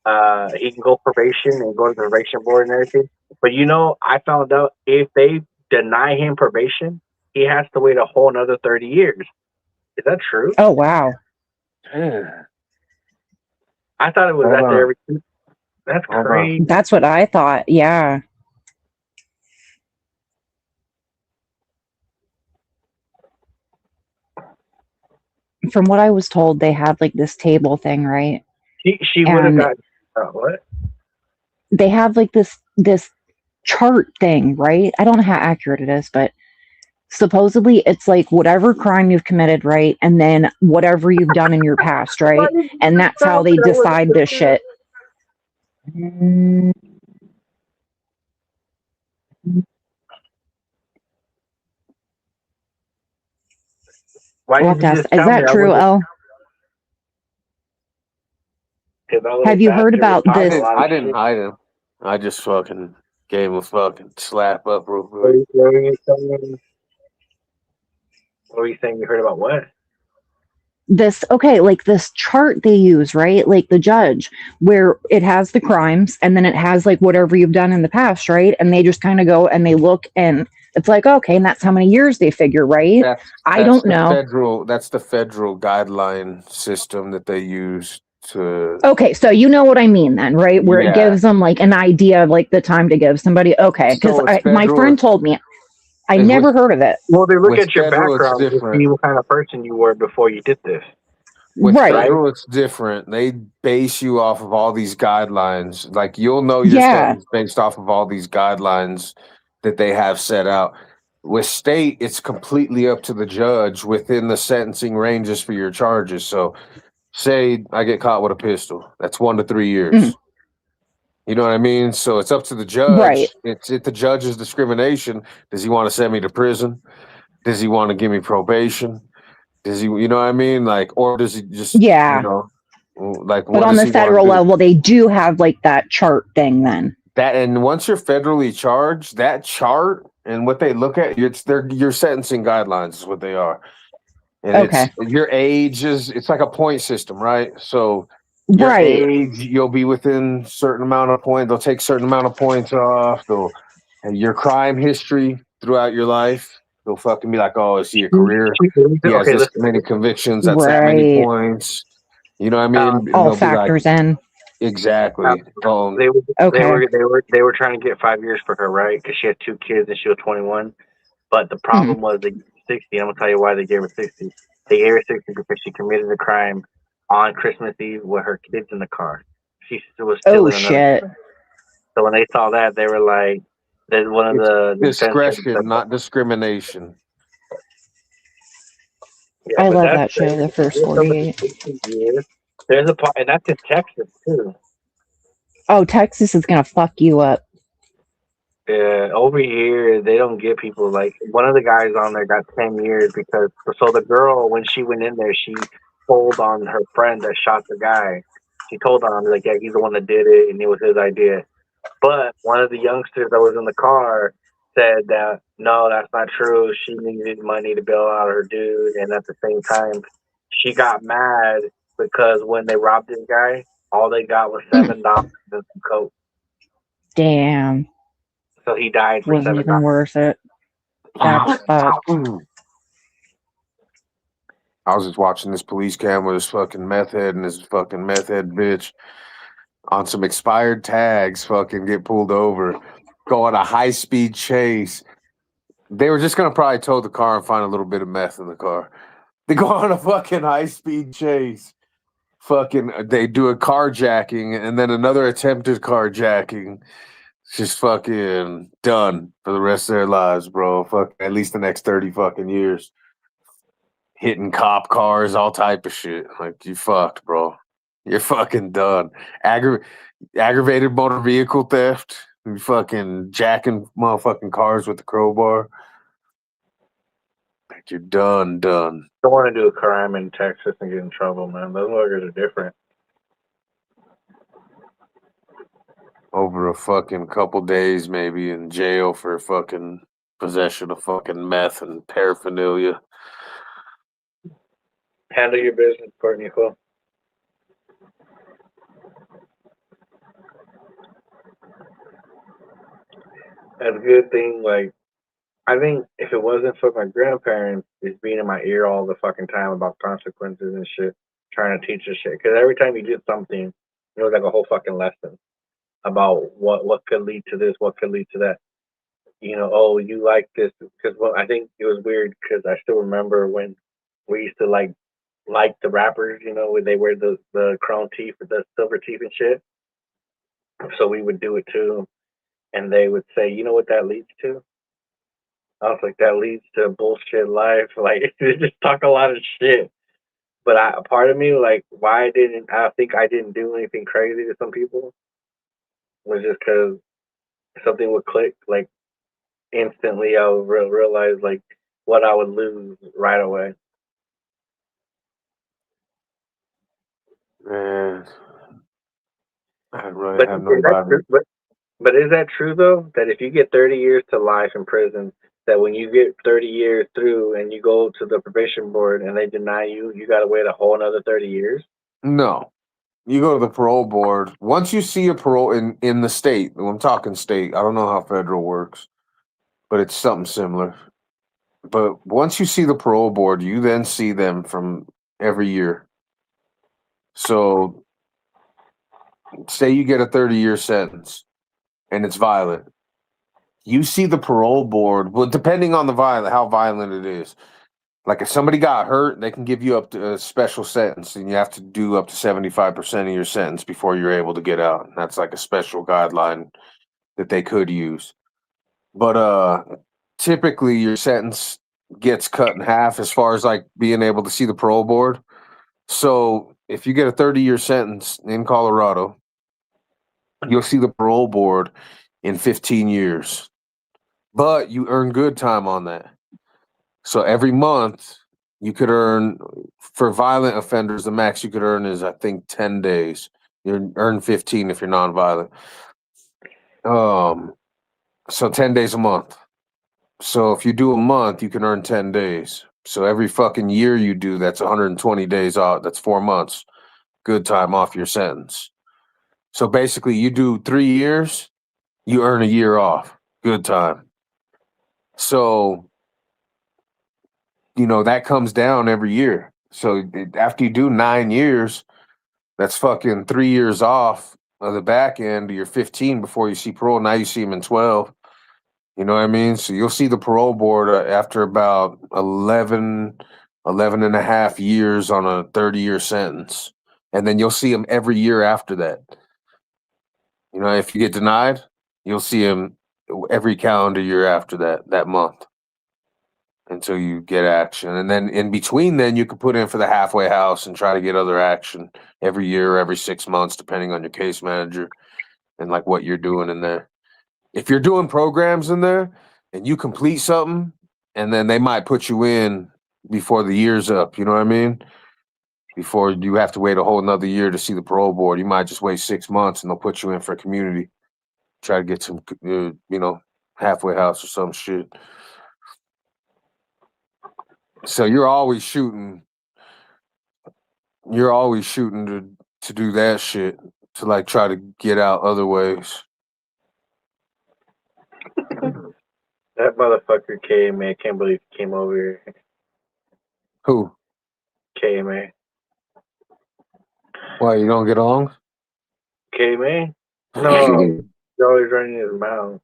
he can go probation and go to the probation board and everything. But I found out if they deny him probation, he has to wait a whole another 30 years. Is that true? Oh wow. Yeah. I thought it was after every. That's crazy. That's what I thought. Yeah. From what I was told, they had like this table thing, right? She would have got what? They have like this chart thing, right? I don't know how accurate it is, but supposedly it's like whatever crime you've committed, right? And then whatever you've done in your past, right? And that's how they decide this shit. Why did you just Is that true, El? Have you heard about this? I didn't hide him. I just fucking gave him a fucking slap up real quick. What were you saying? You heard about what? This chart they use, right? Like the judge, where it has the crimes and then it has like whatever you've done in the past, right? And they just kind of go and they look and it's like, okay, and that's how many years they figure, right? I don't know. That's the federal guideline system that they use to. Okay, so you know what I mean then, right? Where it gives them like an idea of like the time to give somebody. Okay, because my friend told me. I never heard of it. Well, they look at your background to see what kind of person you were before you did this. With federal, it's different. They base you off of all these guidelines. Like you'll know your sentence based off of all these guidelines that they have set out. With state, it's completely up to the judge within the sentencing ranges for your charges. So, say I get caught with a pistol, that's 1 to 3 years. Mm. You know what I mean? So it's up to the judge. Right. It's at the judge's discrimination. Does he want to send me to prison? Does he want to give me probation? Does he, you know what I mean? Like, or does he just, like, but on the federal level, they do have like that chart thing then. And once you're federally charged, that chart and what they look at, your sentencing guidelines is what they are. And it's your age it's like a point system, right? So your age, you'll be within certain amount of points. They'll take certain amount of points off. Your crime history throughout your life. They'll fucking be like, oh, is he a career? He has this many convictions. That's that many points. You know what I mean? All factors in. Exactly. They were trying to get 5 years for her, right? Because she had 2 kids and she was 21. But the problem was they 60. I'm gonna tell you why they gave her 60. They gave her 60 because she committed a crime on Christmas Eve with her kids in the car. She was still in shit. So when they saw that, they were like, "There's one of the discretion, not discrimination." Yeah, I love that show, The First 48. There's a part, and that's in Texas too. Oh, Texas is gonna fuck you up. Yeah, over here they don't get people like one of the guys on there got 10 years because the girl when she went in there she told on her friend that shot the guy. She told on him like, yeah, he's the one that did it and it was his idea. But one of the youngsters that was in the car said that no, that's not true. She needed money to bail out her dude, and at the same time, she got mad because when they robbed this guy, all they got was $7 and some coke. Damn. So he died for Wasn't $7. Even worth it. That's fucked. I was just watching this police cam with this fucking meth head and this fucking meth head bitch on some expired tags fucking get pulled over, go on a high-speed chase. They were just going to probably tow the car and find a little bit of meth in the car. They go on a fucking high-speed chase. Fucking, they do a carjacking and then another attempted carjacking. It's just fucking done for the rest of their lives, bro. Fuck, at least the next 30 fucking years. Hitting cop cars, all type of shit. Like, you fucked, bro. You're fucking done. Aggravated motor vehicle theft. You fucking jacking motherfucking cars with the crowbar. You're done. Don't want to do a crime in Texas and get in trouble, man. Those lawyers are different. Over a fucking couple days, maybe in jail for fucking possession of fucking meth and paraphernalia. Handle your business, Courtney Cole. That's a good thing. Like, I think if it wasn't for my grandparents just being in my ear all the fucking time about consequences and shit, trying to teach us shit. Because every time you did something, it was like a whole fucking lesson about what could lead to this, what could lead to that. You know, oh, you like this. Because, well, I think it was weird because I still remember when we used to like the rappers, you know, when they wear the chrome teeth, the silver teeth and shit. So we would do it too. And they would say, you know what that leads to? I was like, that leads to a bullshit life. Like, they just talk a lot of shit. But a part of me, like, I think I didn't do anything crazy to some people was just because something would click. Like, instantly, I would realize, like, what I would lose right away. Man, I really have no But is that true, though? That if you get 30 years to life in prison, that when you get 30 years through and you go to the probation board and they deny you, you got to wait a whole another 30 years? No. You go to the parole board. Once you see a parole in the state, I'm talking state, I don't know how federal works, but it's something similar. But once you see the parole board, you then see them from every year. So say you get a 30-year sentence and it's violent. You see the parole board, well, depending on how violent it is. Like if somebody got hurt, they can give you up to a special sentence, and you have to do up to 75% of your sentence before you're able to get out. And that's like a special guideline that they could use. But typically your sentence gets cut in half as far as like being able to see the parole board. So if you get a 30-year sentence in Colorado, you'll see the parole board in 15 years. But you earn good time on that. So every month you could earn, for violent offenders, the max you could earn is, I think, 10 days. You earn 15 if you're nonviolent. So 10 days a month. So if you do a month, you can earn 10 days. So every fucking year you do, that's 120 days off. That's 4 months. Good time off your sentence. So basically you do 3 years, you earn a year off. Good time. So, you know, that comes down every year. So after you do 9 years, that's fucking 3 years off of the back end. You're 15 before you see parole. Now you see them in 12. You know what I mean? So you'll see the parole board after about 11 and a half years on a 30-year sentence. And then you'll see them every year after that. You know, if you get denied, you'll see them every calendar year after that month until you get action. And then in between then you could put in for the halfway house and try to get other action every year, every 6 months, depending on your case manager and like what you're doing in there. If you're doing programs in there and you complete something, and then they might put you in before the year's up, you know what I mean? Before you have to wait a whole another year to see the parole board. You might just wait 6 months and they'll put you in for community. Try to get some, halfway house or some shit. So you're always shooting to do that shit, to like try to get out other ways. That motherfucker KMA, can't believe he came over here. Who? KMA. Why, you don't get along? KMA? No. He's always running his mouth.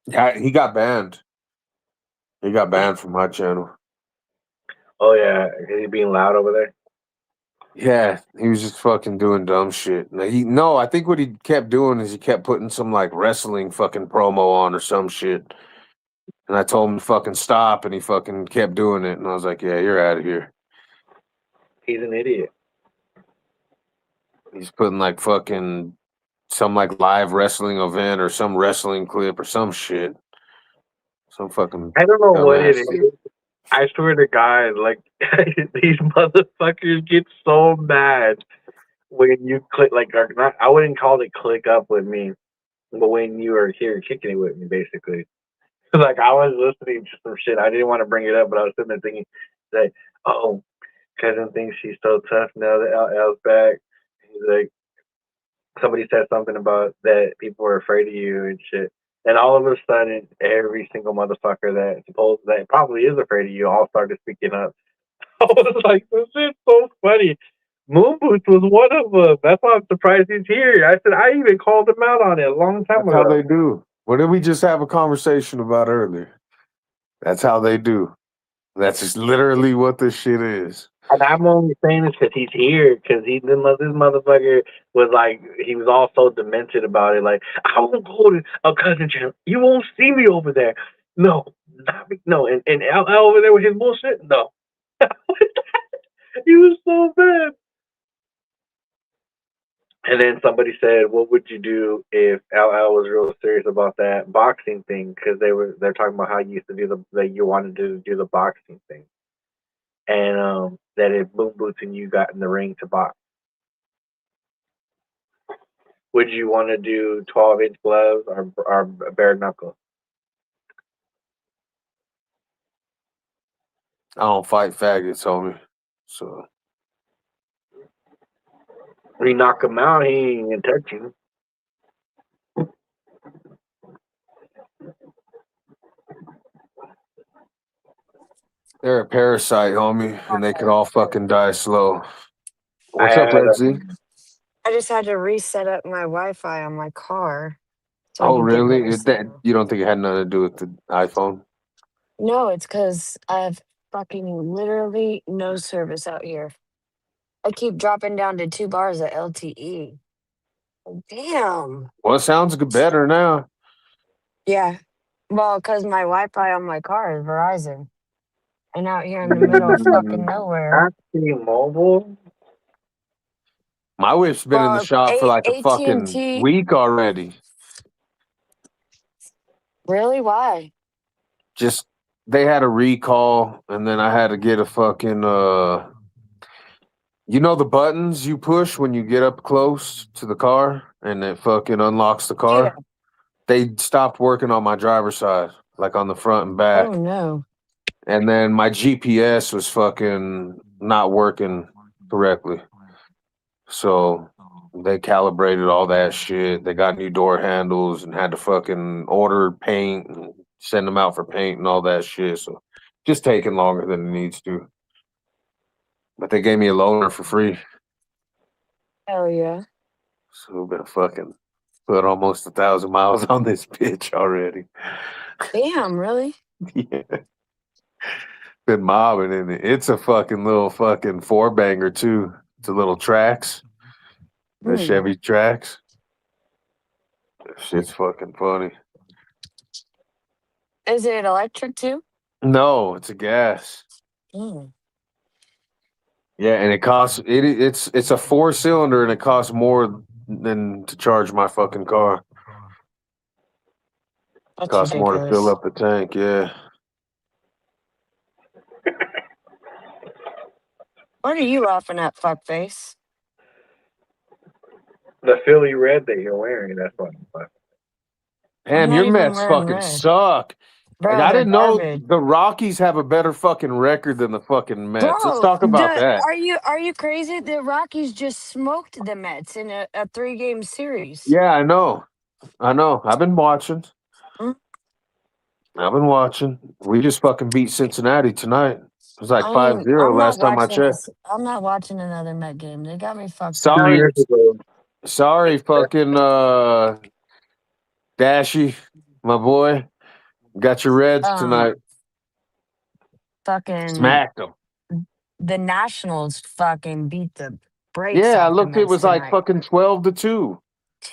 Yeah, he got banned. He got banned from my channel. Oh, yeah. Is he being loud over there? Yeah, he was just fucking doing dumb shit. I think what he kept doing is he kept putting some like wrestling fucking promo on or some shit. And I told him to fucking stop, and he fucking kept doing it. And I was like, yeah, you're out of here. He's an idiot. He's putting like fucking some like live wrestling event or some wrestling clip or some shit. Some fucking I don't know what it is. I swear to God, like these motherfuckers get so mad when you click like or not. I wouldn't call it click up with me, but when you are here kicking it with me, basically. Like I was listening to some shit. I didn't want to bring it up, but I was sitting there thinking, like, oh, cousin thinks she's so tough now that LL's back. He's like, somebody said something about that people are afraid of you and shit. And all of a sudden, every single motherfucker that probably is afraid of you all started speaking up. I was like, this is so funny. Moon Boots was one of them. That's why I'm surprised he's here. I said I even called him out on it a long time That's how ago. they do. What did we just have a conversation about earlier? That's how they do. That's just literally what this shit is. And I'm only saying this because he's here. Because this motherfucker was like, he was all so demented about it. Like, I won't go to a cousin channel. You won't see me over there. No, not me. No, and LL over there with his bullshit. No, he was so bad. And then somebody said, "What would you do if LL was real serious about that boxing thing?" Because they're talking about how you used to do that you wanted to do the boxing thing, and that if Boom Boots and you got in the ring to box, would you want to do 12-inch gloves or bare knuckles? I don't fight faggots, homie. So When you knock him out, he ain't gonna touch you. they're a parasite, homie, and they could all fucking die slow. I What's up, had Red Z? I just had to reset up my Wi-Fi on my car so I Oh, could get better really? signal. You don't think it had nothing to do with the iPhone? No, it's because I have fucking literally no service out here. I keep dropping down to 2 bars at LTE. Damn. Well, it sounds good better now. Yeah. Well, because my Wi-Fi on my car is Verizon. And out here in the middle of fucking nowhere. Not T-Mobile. My whip's been in the Well, shop for like a fucking AT&T. week already. Really? Why? Just they had a recall, and then I had to get a fucking you know the buttons you push when you get up close to the car and it fucking unlocks the Yeah. car? They stopped working on my driver's side, like on the front and Oh, back. no. And then my GPS was fucking not working correctly. So they calibrated all that shit. They got new door handles and had to fucking order paint and send them out for paint and all that shit. So just taking longer than it needs to. But they gave me a loaner for free. Hell yeah. So we've been fucking put almost 1,000 miles on this bitch already. Damn, really? Yeah. Been mobbing in it. It's a fucking little fucking four banger too. It's a little tracks. The Chevy tracks. Shit's fucking funny. Is it electric too? No, it's a gas. Mm. Yeah, and it costs it's a 4-cylinder and it costs more than to charge my fucking car. That's Costs more to fill ridiculous. up the tank, yeah. What are you laughing at, fuckface? The Philly red that you're wearing. That's what I'm laughing. Man, not your even Mets wearing fucking red. suck. Like, Bro, I they're didn't know garbage. the Rockies have a better fucking record than the fucking Mets. Let's Bro, talk about that. are you crazy? The Rockies just smoked the Mets in a 3-game series. Yeah, I know. I've been watching. We just fucking beat Cincinnati tonight. It was like 5-0 last time I checked. I'm not watching another Met game. They got me fucked up. 2 years ago. Sorry, fucking Dashy, my boy. Got your Reds tonight. Fucking Smacked them. the Nationals fucking beat the brakes Yeah, I off the looked. It Mets was like tonight. fucking 12-2.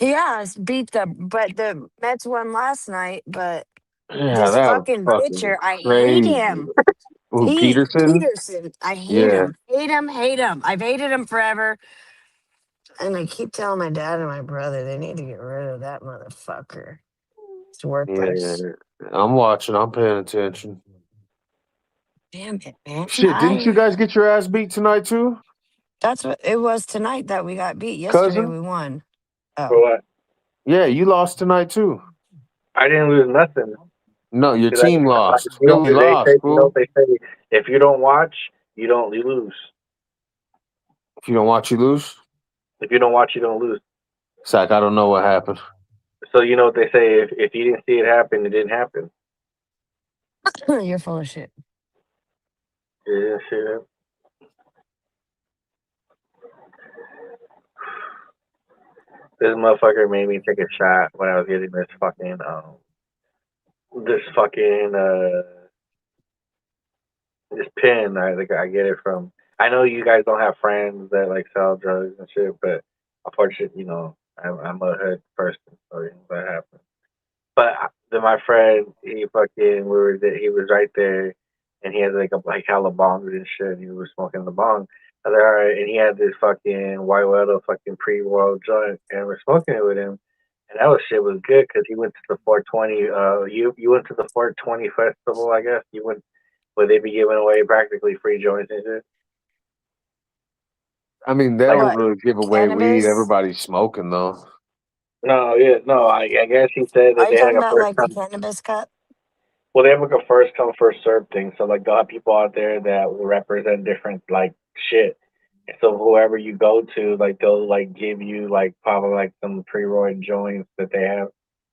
Yeah, but the Mets won last night, but Yeah, this that was fucking fucking pitcher, I hate crazy. him. Ooh, Peterson. Peterson. I hate Yeah. him. Hate him. I've hated him forever. And I keep telling my dad and my brother they need to get rid of that motherfucker. It's worthless. Yeah, I'm watching. I'm paying attention. Damn it, man. Shit, didn't you guys get your ass beat tonight too? That's what it was tonight that we got beat. Yesterday Cousin? we won. For what? Yeah, you lost tonight too. I didn't lose nothing. No, your 'Cause team lost. Philly they lost, say, you know fool. what they say? If you don't watch, you lose. If you don't watch, you lose. If you don't watch, you don't lose. Sack, I don't know what happened. So you know what they say? If you didn't see it happen, it didn't happen. You're full of shit. You didn't see it. This motherfucker made me take a shot when I was getting this fucking this pin. I get it from. I know you guys don't have friends that like sell drugs and shit, but unfortunately, you know, I'm a hood person, so that happens. But then my friend, he was right there, and he had like hella bongs and shit. And he was smoking the bong. I was like, all right, and he had this fucking white widow fucking pre-rolled joint, and we're smoking it with him. And that shit was good because he went to the 420. You went to the 420 festival, I guess. You went where they be giving away practically free joints and shit. I mean, they Like, don't really give away weed. Cannabis? Everybody's smoking though. no, yeah, no. I guess he said that Are you they had talking like a about first like the come. cannabis cup? Well, they have like a first come first serve thing. So like they'll have people out there that will represent different like shit. And so whoever you go to, like they'll like give you like probably like some pre-rolled joints that they have.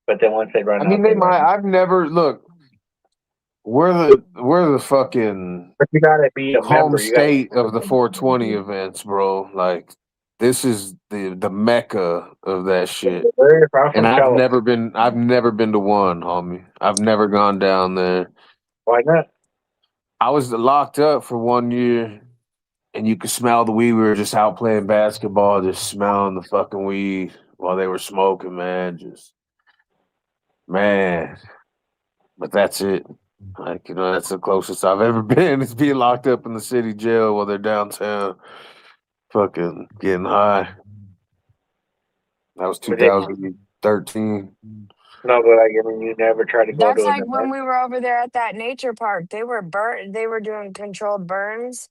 But then once they run I mean, out, they they run might. out. I've never look. We're the fucking But you gotta be a home member. You gotta. state of the 420 events, bro. Like this is the mecca of that shit. I'm And from California. I've never been to one, homie. I've never gone down there. Why not? I was locked up for 1 year, and you could smell the weed. We were just out playing basketball, just smelling the fucking weed while they were smoking, man. Just man. But that's it. Like, you know, that's the closest I've ever been is being locked up in the city jail while they're downtown fucking getting high. That was But it, 2013. no, but like I mean, you never try to go That's to an like when event. we were over there at that nature park. They were doing controlled burns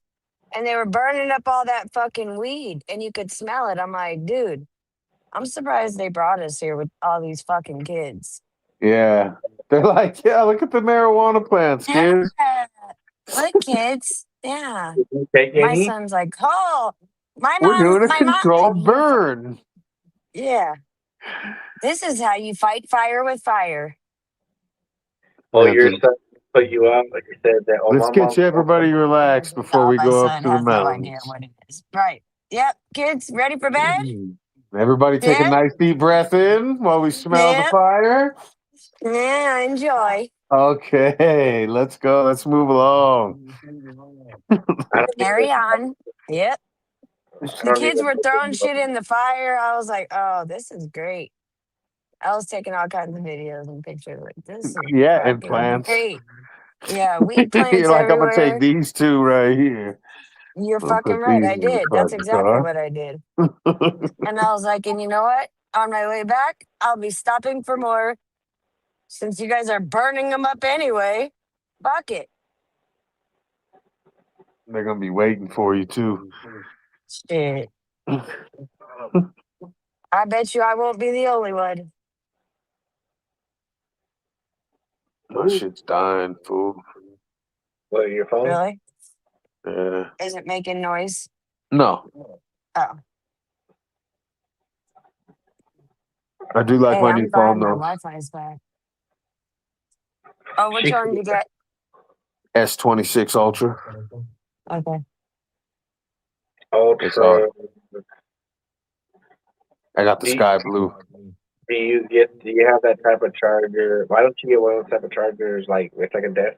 and they were burning up all that fucking weed and you could smell it. I'm like, dude, I'm surprised they brought us here with all these fucking kids. Yeah. They're like, yeah, look at the marijuana plants, kids. Yeah. Look, kids. Yeah. Did you take My any? son's like, oh, We're doing a my mom. controlled burn. Yeah. This is how you fight fire with fire. Oh, Yeah, your son put you out, like you said that. Oh, let's my get mom. you everybody relaxed before Oh, we my go up son to the has no idea mountains. what it is. Right. Yep. Kids, ready for bed? Everybody take a Yeah. nice deep breath in while we smell the Yeah. fire. Yeah. Enjoy. Okay, let's go. Let's move along. I don't Carry on. Yep. I The don't kids even were know throwing shit in the fire. I was like, oh, this is great. I was taking all kinds of videos and pictures. Like, this is Yeah, and fucking plants. great. Yeah, weed plants You're like, I'm gonna take everywhere. these two right here. You're I'll fucking put right. these I in the did. That's front of exactly the what I did. car. And I was like, and you know what? On my way back, I'll be stopping for more since you guys are burning them up anyway. Fuck it. They're gonna be waiting for you too. Shit. I bet you I won't be the only one. My shit's dying, fool. what, your phone? Really? Yeah. Is it making noise? No, Oh. I do like Hey, my I'm new glad phone my though. Wi-Fi is back. Oh, which She one did you get? S26 Ultra. Okay. It's all. Ultra. I got the Do, sky blue. do you have that type of charger? Why don't you get one of those type of chargers like it's like a desk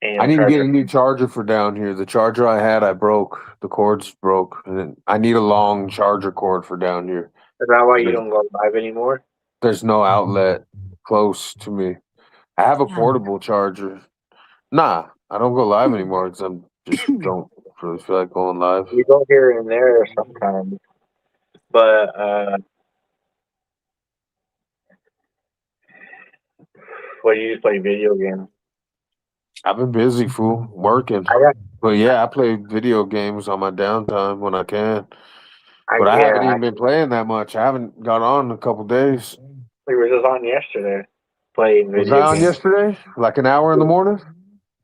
I and need to get charger? a new charger for down here. The charger I had, I broke. The cord's broke, and then I need a long charger cord for down here. Is that why you don't go live anymore? There's no outlet close to me. I have a Yeah. portable charger. Nah, I don't go live anymore because I'm just don't really feel like going live. You go here and there sometimes, but what do you just play video games? I've been busy, fool, working. But yeah, I play video games on my downtime when I can. But I haven't even been playing that much. I haven't got on in a couple days. We were just on yesterday playing Was I video on games. yesterday? Like an hour in the morning?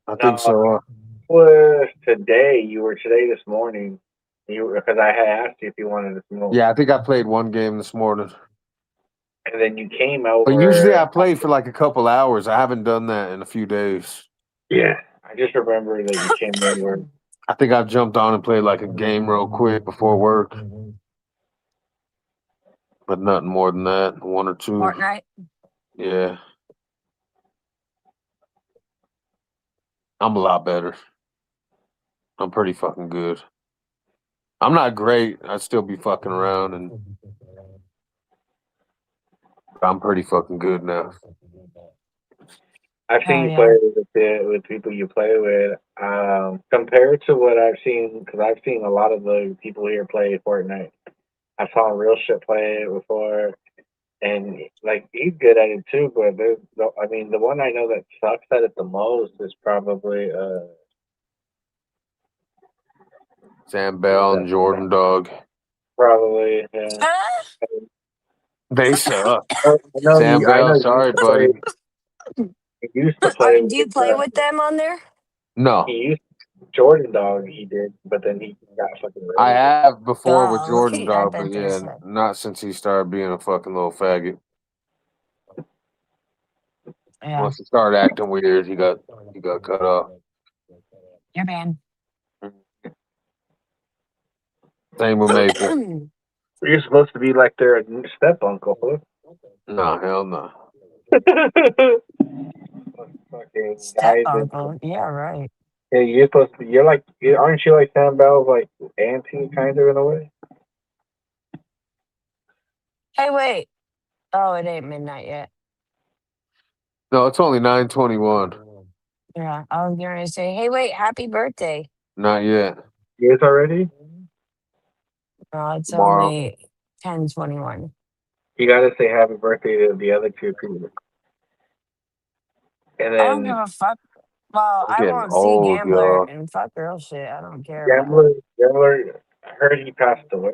I think so. Was today. You were today this morning. Because I had asked you if you wanted to smoke. Yeah, I think I played one game this morning. And then you came over. But usually I play for like a couple hours. I haven't done that in a few days. Yeah, I just remember that you came over. I think I jumped on and played like a game real quick before work. But nothing more than that. One or two. Fortnite? Yeah. I'm a lot better. I'm pretty fucking good. I'm not great. I'd still be fucking around, and I'm pretty fucking good now. I've seen you play with people you play with. Compared to what I've seen, because I've seen a lot of the people here play Fortnite. I saw real shit play it before, and like he's good at it too. But the one I know that sucks at it the most is probably Sam Bell and Jordan Dog. Probably, yeah. They suck. No, Sam Bell, sorry, buddy. He used to play. Do you play with them on there? No. He used Jordan Dog. He did, but then he got fucking. I have before with Jordan Dog, but yeah, not since he started being a fucking little faggot. Yeah. Once he started acting weird, he got cut off. You're banned. Same with Maple. You're supposed to be like their step uncle, huh? No, hell no. Fucking step uncle. Yeah, right. Yeah, you're supposed to. Aren't you like Sam Bell's like auntie, kind of in a way? Hey, wait. Oh, it ain't midnight yet. No, it's only 9:21. Yeah, I was going to say, hey, wait, happy birthday. Not yet. Yes, already? No, it's Tomorrow. only 10:21. You gotta say happy birthday to the other two people. And then, I don't give a fuck. Well, I won't see Gambler and fuck girl shit. I don't care. Gambler, I heard he passed away.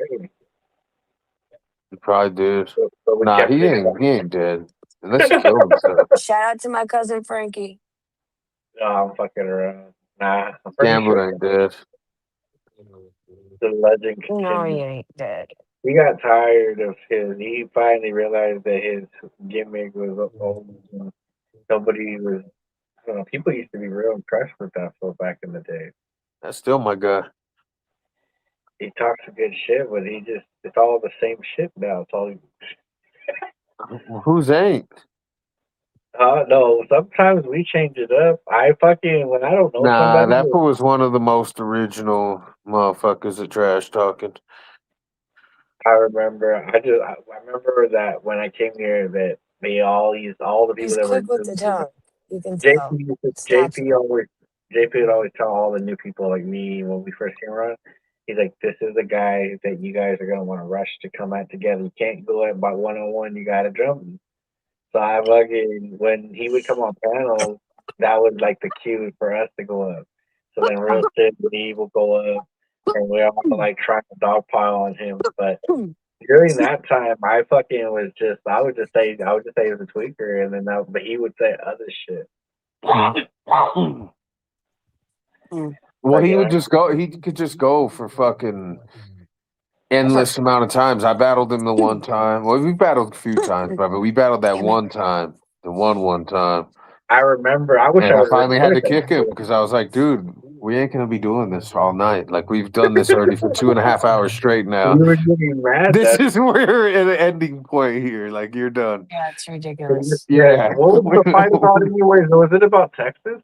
He probably did. Nah, he ain't dead. Unless he killed himself. Shout out to my cousin Frankie. No, I'm fucking around. Nah, Gambler ain't dead. The legend continues. No, he ain't dead. He got tired of he finally realized that his gimmick was old. Nobody was, I don't know, people used to be real impressed with that stuff back in the day. That's still my guy. He talks a good shit, but it's all the same shit now. It's all. Who's ain't? No, sometimes we change it up. When I don't know somebody. That was one of the most original motherfuckers at Trash Talking. I remember. I remember that when I came here, that they all used all the people that were. With the tongue. You can tell. JP would always tell all the new people like me when we first came around. He's like, "This is the guy that you guys are gonna want to rush to come out together. You can't go at by 1-on-1. You gotta jump." So when he would come on panels, that was like the cue for us to go up. So then Real Sid and he will go up, and we all like trying to dogpile on him. But during that time, I would just say he was a tweaker, and then but he would say other shit. Well, he would just go. He could just go for fucking endless amount of times. I battled him the one time. Well, we battled a few times, but we battled that one time. The one time. I remember. I finally had to kick him because I was like, dude, we ain't gonna be doing this all night. Like we've done this already for 2.5 hours straight now. You were getting mad. This is where at an ending point here. Like you're done. Yeah, it's ridiculous. Yeah. What was the fight about anyways? Was it about Texas?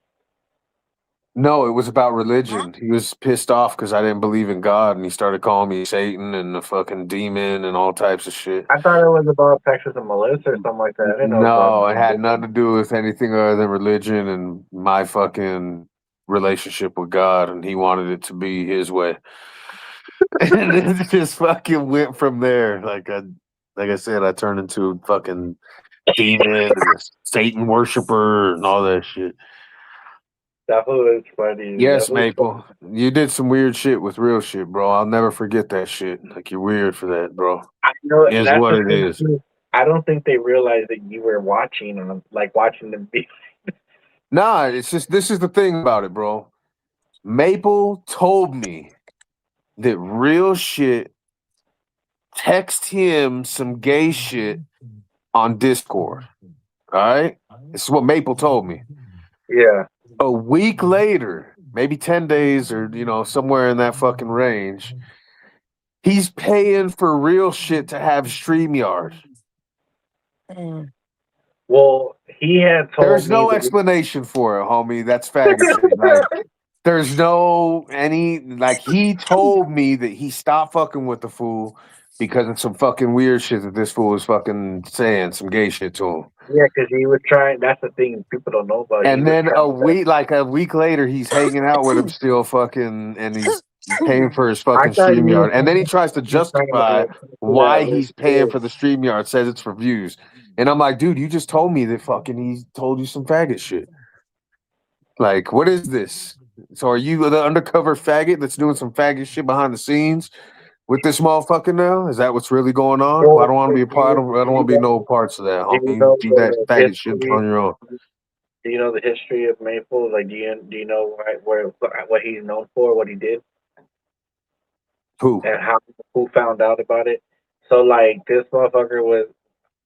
No, it was about religion. He was pissed off because I didn't believe in God, and he started calling me Satan and a fucking demon and all types of shit. I thought it was about Texas and Melissa or something like that. I didn't know. No, it had nothing to do with anything other than religion and my fucking relationship with God, and he wanted it to be his way. And it just fucking went from there. Like I said, I turned into a fucking demon and a Satan worshiper and all that shit. That was funny. Yes, Maple. You did some weird shit with real shit, bro. I'll never forget that shit. Like, you're weird for that, bro. I know Is that's what the it thing is. too. I don't think they realized that you were watching them, like watching them be. Nah, it's just, this is the thing about it, bro. Maple told me that real shit text him some gay shit on Discord. All right? This is what Maple told me. Yeah. A week later, maybe 10 days or, somewhere in that fucking range, he's paying for real shit to have StreamYard. Well, he had told There's me no that explanation for it, homie. That's faggotry. Like, there's no he told me that he stopped fucking with the fool because of some fucking weird shit that this fool was fucking saying, some gay shit to him. yeah, because he was trying. That's the thing people don't know about. And then a week later, he's hanging out with him still, fucking, and he's paying for his I fucking thought he was StreamYard. And then he tries to trying justify to why that he's paying for the StreamYard, says it's for views. And I'm like, dude, you just told me that fucking he told you some faggot shit. Like, what is this? So are you the undercover faggot that's doing some faggot shit behind the scenes with this motherfucker now? Is that what's really going on? Well, I don't want to be a part of. I don't want to be no parts of that. Do you Homie. know Do that the faggot shit history? on your own. Do you know the history of Maple? Like, do you know what he's known for? What he did? Who? And who found out about it? So like this motherfucker was,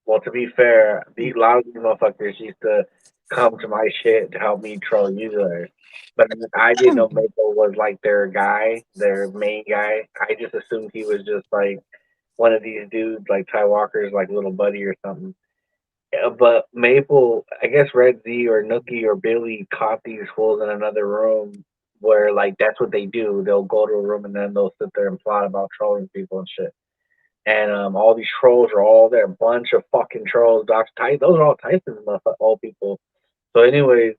well, to be fair, a lot of these motherfuckers used to come to my shit to help me troll users. But I didn't know Maple was like their guy, their main guy. I just assumed he was just like one of these dudes, like Ty Walker's like little buddy or something. But Maple, I guess Red Z or Nookie or Billy caught these fools in another room where like that's what they do. They'll go to a room and then they'll sit there and plot about trolling people and shit. And all these trolls are all there, a bunch of fucking trolls. Dr. Tyson, those are all Tyson's old people. So, anyways,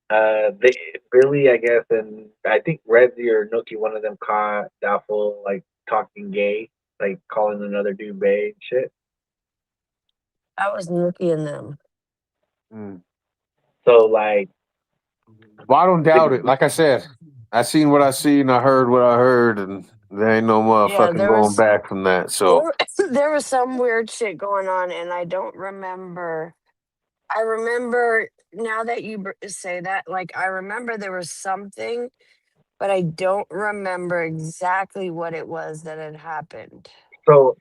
Billy, I guess, and I think Redzy or Nookie, one of them caught that fool like talking gay, like calling another dude bae and shit. I was looking in them. So, like, well, I don't doubt it. Like I said, I seen what I seen, I heard what I heard, and there ain't no motherfucking going back from that. So there was some weird shit going on, and I don't remember. I remember now that you say that, like I remember there was something, but I don't remember exactly what it was that had happened. so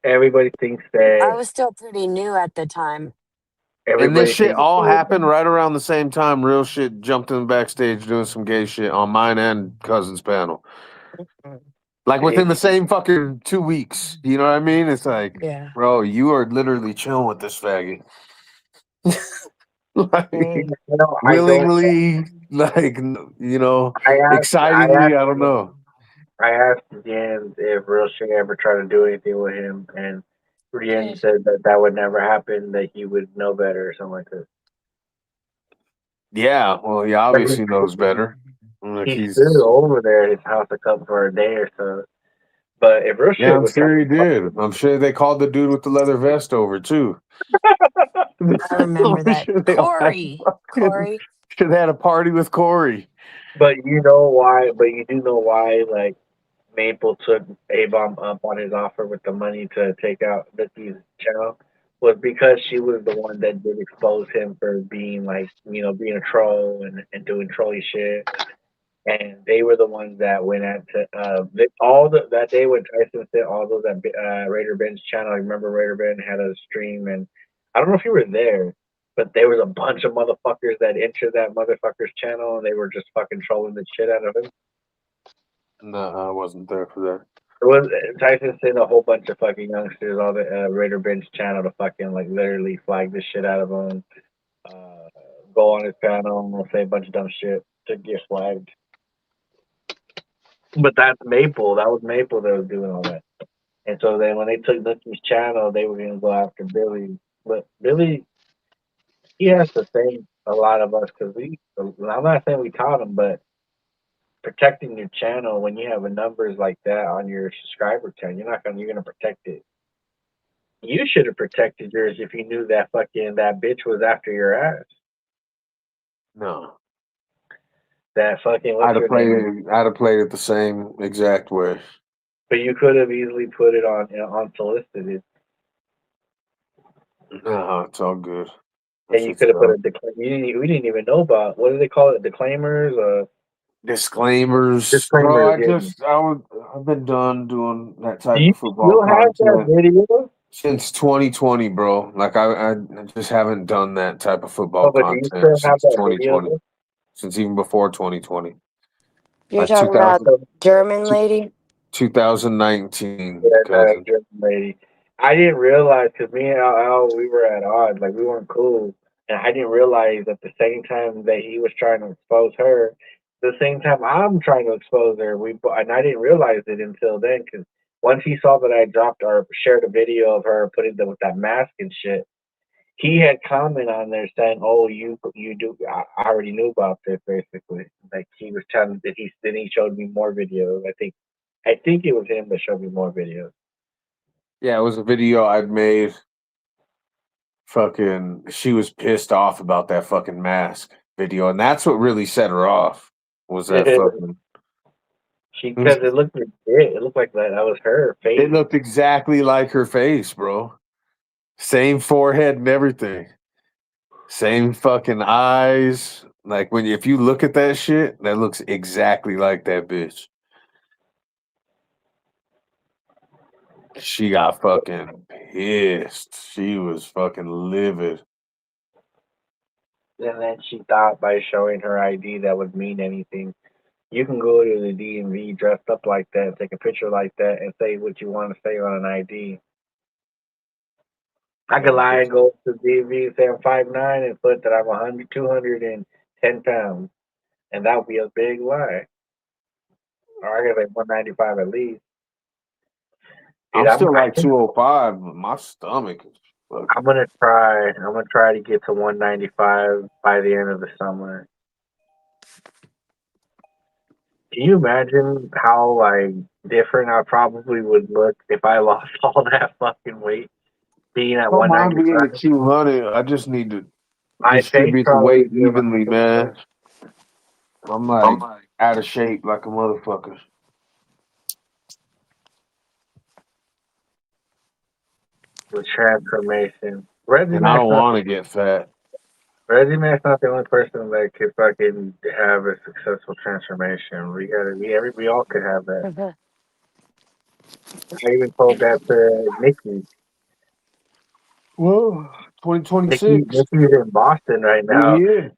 everybody thinks I that was still pretty new at the time. and this everybody shit thinks all that, happened right around the same time. Real shit jumped in the backstage doing some gay shit on mine and cousin's panel. Like within the same fucking 2 weeks. You know what I mean? It's like, Yeah. bro, you are literally chilling with this faggot. Like, willingly, like, excitingly, I don't know. I asked Jan if Real Shit ever tried to do anything with him, and Jan said that would never happen, that he would know better or something like that. Yeah, well, he obviously knows better. Like He stood over there at his house a couple for a day or so. But if Real Shit I'm was sure he did. I'm sure they called the dude with the leather vest over too. I remember that. Corey. Should have had a party with Corey. But you know why? But you do know why? Like Maple took A-Bomb up on his offer with the money to take out Vicky's channel was because she was the one that did expose him for being like, being a troll and doing trolly shit. And they were the ones that went at that day when Tyson said all those at Raider Ben's channel. I remember Raider Ben had a stream, and I don't know if you were there, but there was a bunch of motherfuckers that entered that motherfucker's channel, and they were just fucking trolling the shit out of him. No, I wasn't there for that. It was Tyson sent a whole bunch of fucking youngsters on the Raider Ben's channel to fucking like literally flag the shit out of him, go on his panel and say a bunch of dumb shit to get flagged. But that's Maple. That was Maple that was doing all that. And so then when they took Nookie's channel, they were going to go after Billy. But Billy, he has to thank a lot of us because I'm not saying we taught him, but protecting your channel when you have numbers like that on your subscriber count, you're going to protect it. You should have protected yours if you knew that bitch was after your ass. No. That fucking I'd have played it. I'd have played it the same exact way. But you could have easily put it on unsolicited. It's all good. And you could have put a disclaimer. We didn't even know about, what do they call it? Disclaimers? Disclaimers, bro. I've been done doing that type of football have that video since 2020, bro. Like I just haven't done that type of football but content do you still have since that 2020. video? Since even before 2020. You're talking about the German lady? 2019, That German lady. I didn't realize, because me and Al, we were at odds. Like, we weren't cool. And I didn't realize at the same time that he was trying to expose her, the same time I'm trying to expose her. And I didn't realize it until then, because once he saw that I dropped or shared a video of her putting them with that mask and shit, he had comment on there saying, "Oh, you do." I already knew about this, basically. Like, he was telling that he showed me more videos. I think it was him that showed me more videos. Yeah, it was a video I'd made. Fucking, she was pissed off about that fucking mask video, and that's what really set her off. Was that fucking? Because it looked legit. It looked like that was her face. It looked exactly like her face, bro. Same forehead and everything. Same fucking eyes. Like if you look at that shit, that looks exactly like that bitch. She got fucking pissed. She was fucking livid. And then she thought by showing her ID that would mean anything. You can go to the DMV dressed up like that, take a picture like that, and say what you want to say on an ID. I could lie and go to the DMV and say I'm 5'9" and put that I'm 210 pounds. And that would be a big lie. Or I could say 195 at least. Dude, I'm still like 205, but my stomach is fucking. I'm gonna try to get to 195 by the end of the summer. Can you imagine how like different I probably would look if I lost all that fucking weight? Being at 195. Being at 200, I just need to distribute the weight evenly, man. I'm like out of shape like a motherfucker. The transformation. And I don't want to get fat. Reggie Man's not the only person that could fucking have a successful transformation. We all could have that. I even told that to Nikki. Well, 2026. Nikki's in Boston right now. Yeah.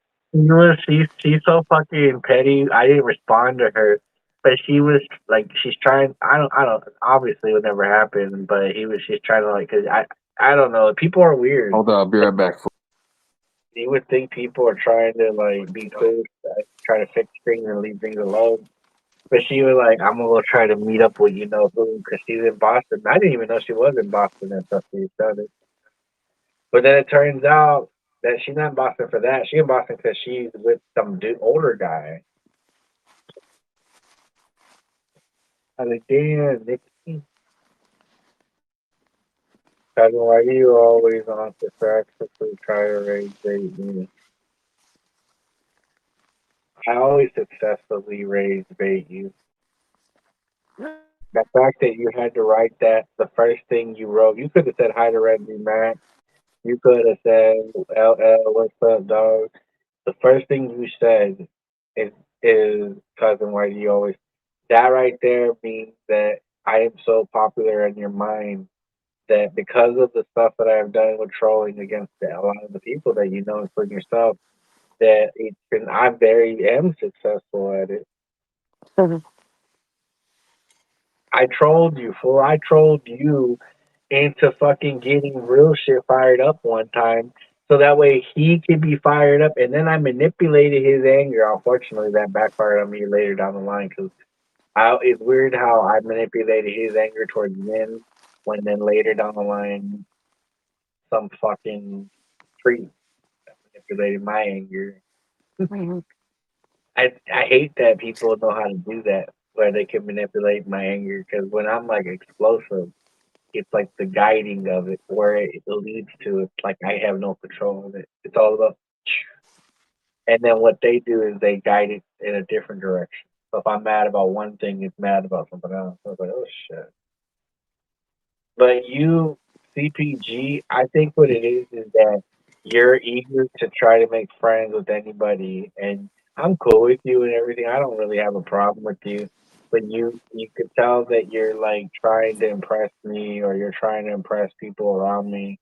She's so fucking petty. I didn't respond to her, but she was like, she's trying. I don't. Obviously, it would never happen. But she's trying to like, cause I don't know. People are weird. Hold on, I'll be right back. You would think people are trying to like be cool, try to fix things and leave things alone. But she was like, I'm gonna go try to meet up with who, because she's in Boston. I didn't even know she was in Boston until she started. But then it turns out that she's not in Boston for that. She's in Boston because she's with some older guy. I was like, damn, Nikki. Cousin, why are you always on to practically try to raise bait? I always successfully raise bait you. The fact that you had to write that, the first thing you wrote, you could have said hi to Reggie Mac. You could have said, LL, what's up, dog? The first thing you said is cousin, why do you always? That right there means that I am so popular in your mind that because of the stuff that I have done with trolling against a lot of the people that you know, including yourself, that I am successful at it. Mm-hmm. I trolled you, fool. I trolled you into fucking getting real shit fired up one time, so that way he could be fired up, and then I manipulated his anger. Unfortunately, that backfired on me later down the line, because it's weird how I manipulated his anger towards men, when then later down the line, some fucking freak manipulated my anger. Mm-hmm. I hate that people know how to do that, where they can manipulate my anger, because when I'm like explosive, it's like the guiding of it, where it leads to, it's like I have no control of it. It's all about And then what they do is they guide it in a different direction. So if I'm mad about one thing, it's mad about something else. I was like, oh shit. But you, CPG, I think what it is that you're eager to try to make friends with anybody, and I'm cool with you and everything. I don't really have a problem with you, but you could tell that you're like trying to impress me, or you're trying to impress people around me.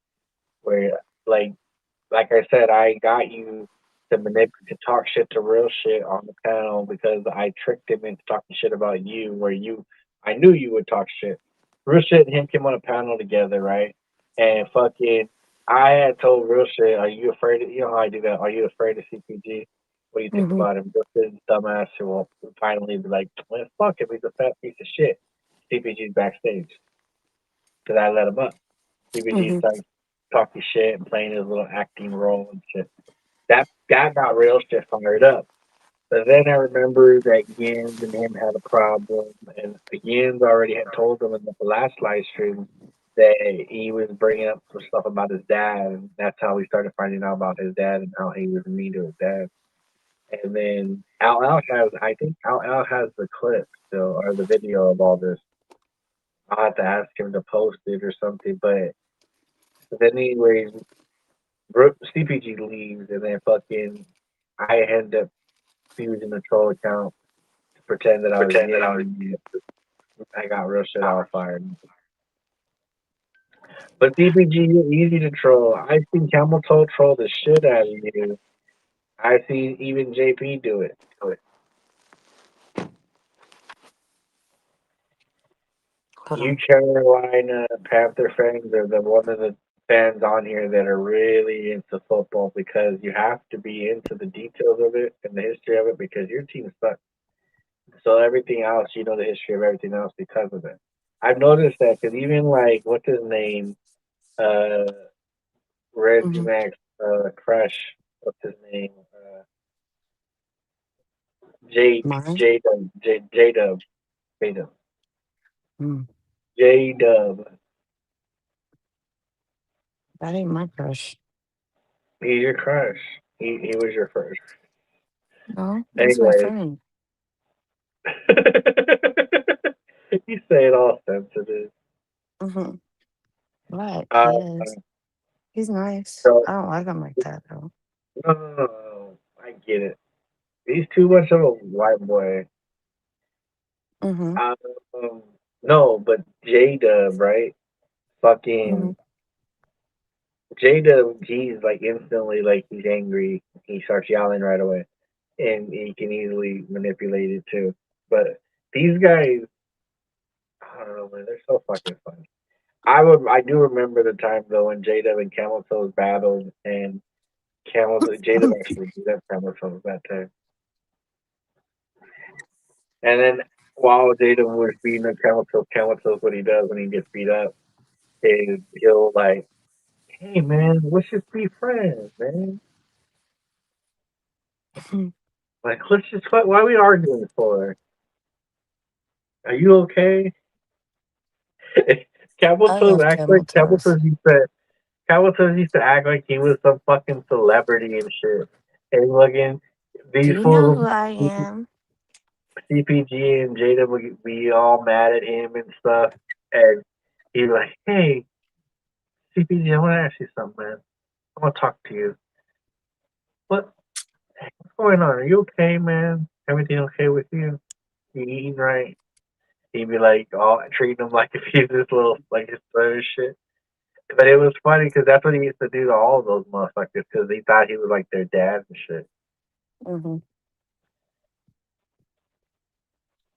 Where like I said, I got you to talk shit to real shit on the panel because I tricked him into talking shit about you, where I knew you would talk shit. Real shit and him came on a panel together, right? And fucking, I had told real shit, are you afraid of, you know how I do that? Are you afraid of CPG? What do you think Mm-hmm. about him? Just his dumbass who will finally be like, well, fuck him, he's a fat piece of shit. CPG's backstage because I let him up. CPG Mm-hmm. started talking shit and playing his little acting role and shit. That got real shit fired up. But then I remember that Yins and him had a problem, and Yins already had told him in the last live stream that he was bringing up some stuff about his dad, and that's how we started finding out about his dad and how he was mean to his dad. And then I think Al has the clip still, or the video of all this. I'll have to ask him to post it or something. But then, anyways, CPG leaves, and then fucking I end up using a troll account to pretend that I was Yin. I got real shit all fired. But CPG, you're easy to troll. I've seen Camel Toe troll the shit out of you. I've seen even JP do it. Hold You on. Carolina Panther fans are the one of the fans on here that are really into football because you have to be into the details of it and the history of it because your team sucks. So everything else, you know the history of everything else because of it. I've noticed that because even like what's his name, uh, Reggie Mm-hmm. Max, Crush, what's his name, J Mine? J Dub J Dub J Dub Mm. J Dub. That ain't my crush. He's your crush. He was your first. No, that's my Anyway, friend. you say it all sensitive. Mm-hmm. What? Uh, He is. He's nice. so I don't like him like that though. no, I get it. He's too much of a white boy. Mm-hmm. Um, no, but J Dub, right? Mm-hmm. Fucking J Dub, he's like instantly like he's angry. He starts yelling right away, and he can easily manipulate it too. But these guys, I don't know, man, they're so fucking funny. I do remember the time though when J Dub and Camel Toes battled, and J Dub actually beat up Camel Toes that time. And then while J Dub was beating up Camel Toes, what he does when he gets beat up is he'll like, hey man, let's just be friends, man. Like, let's just why are we arguing for? Are you okay? I love camel toes. Camel Toes used to act like he was some fucking celebrity and shit. And looking Do these you know fools who I am? CPG and Jada would be all mad at him and stuff. And he'd be like, hey, CPG, I want to ask you something, man. I want to talk to you. What's going on? Are you okay, man? Everything okay with you? You eating right? He'd be like, all treating him like if he's this little, like his brother and shit. But it was funny because that's what he used to do to all of those motherfuckers because he thought he was like their dad and shit. Mm-hmm.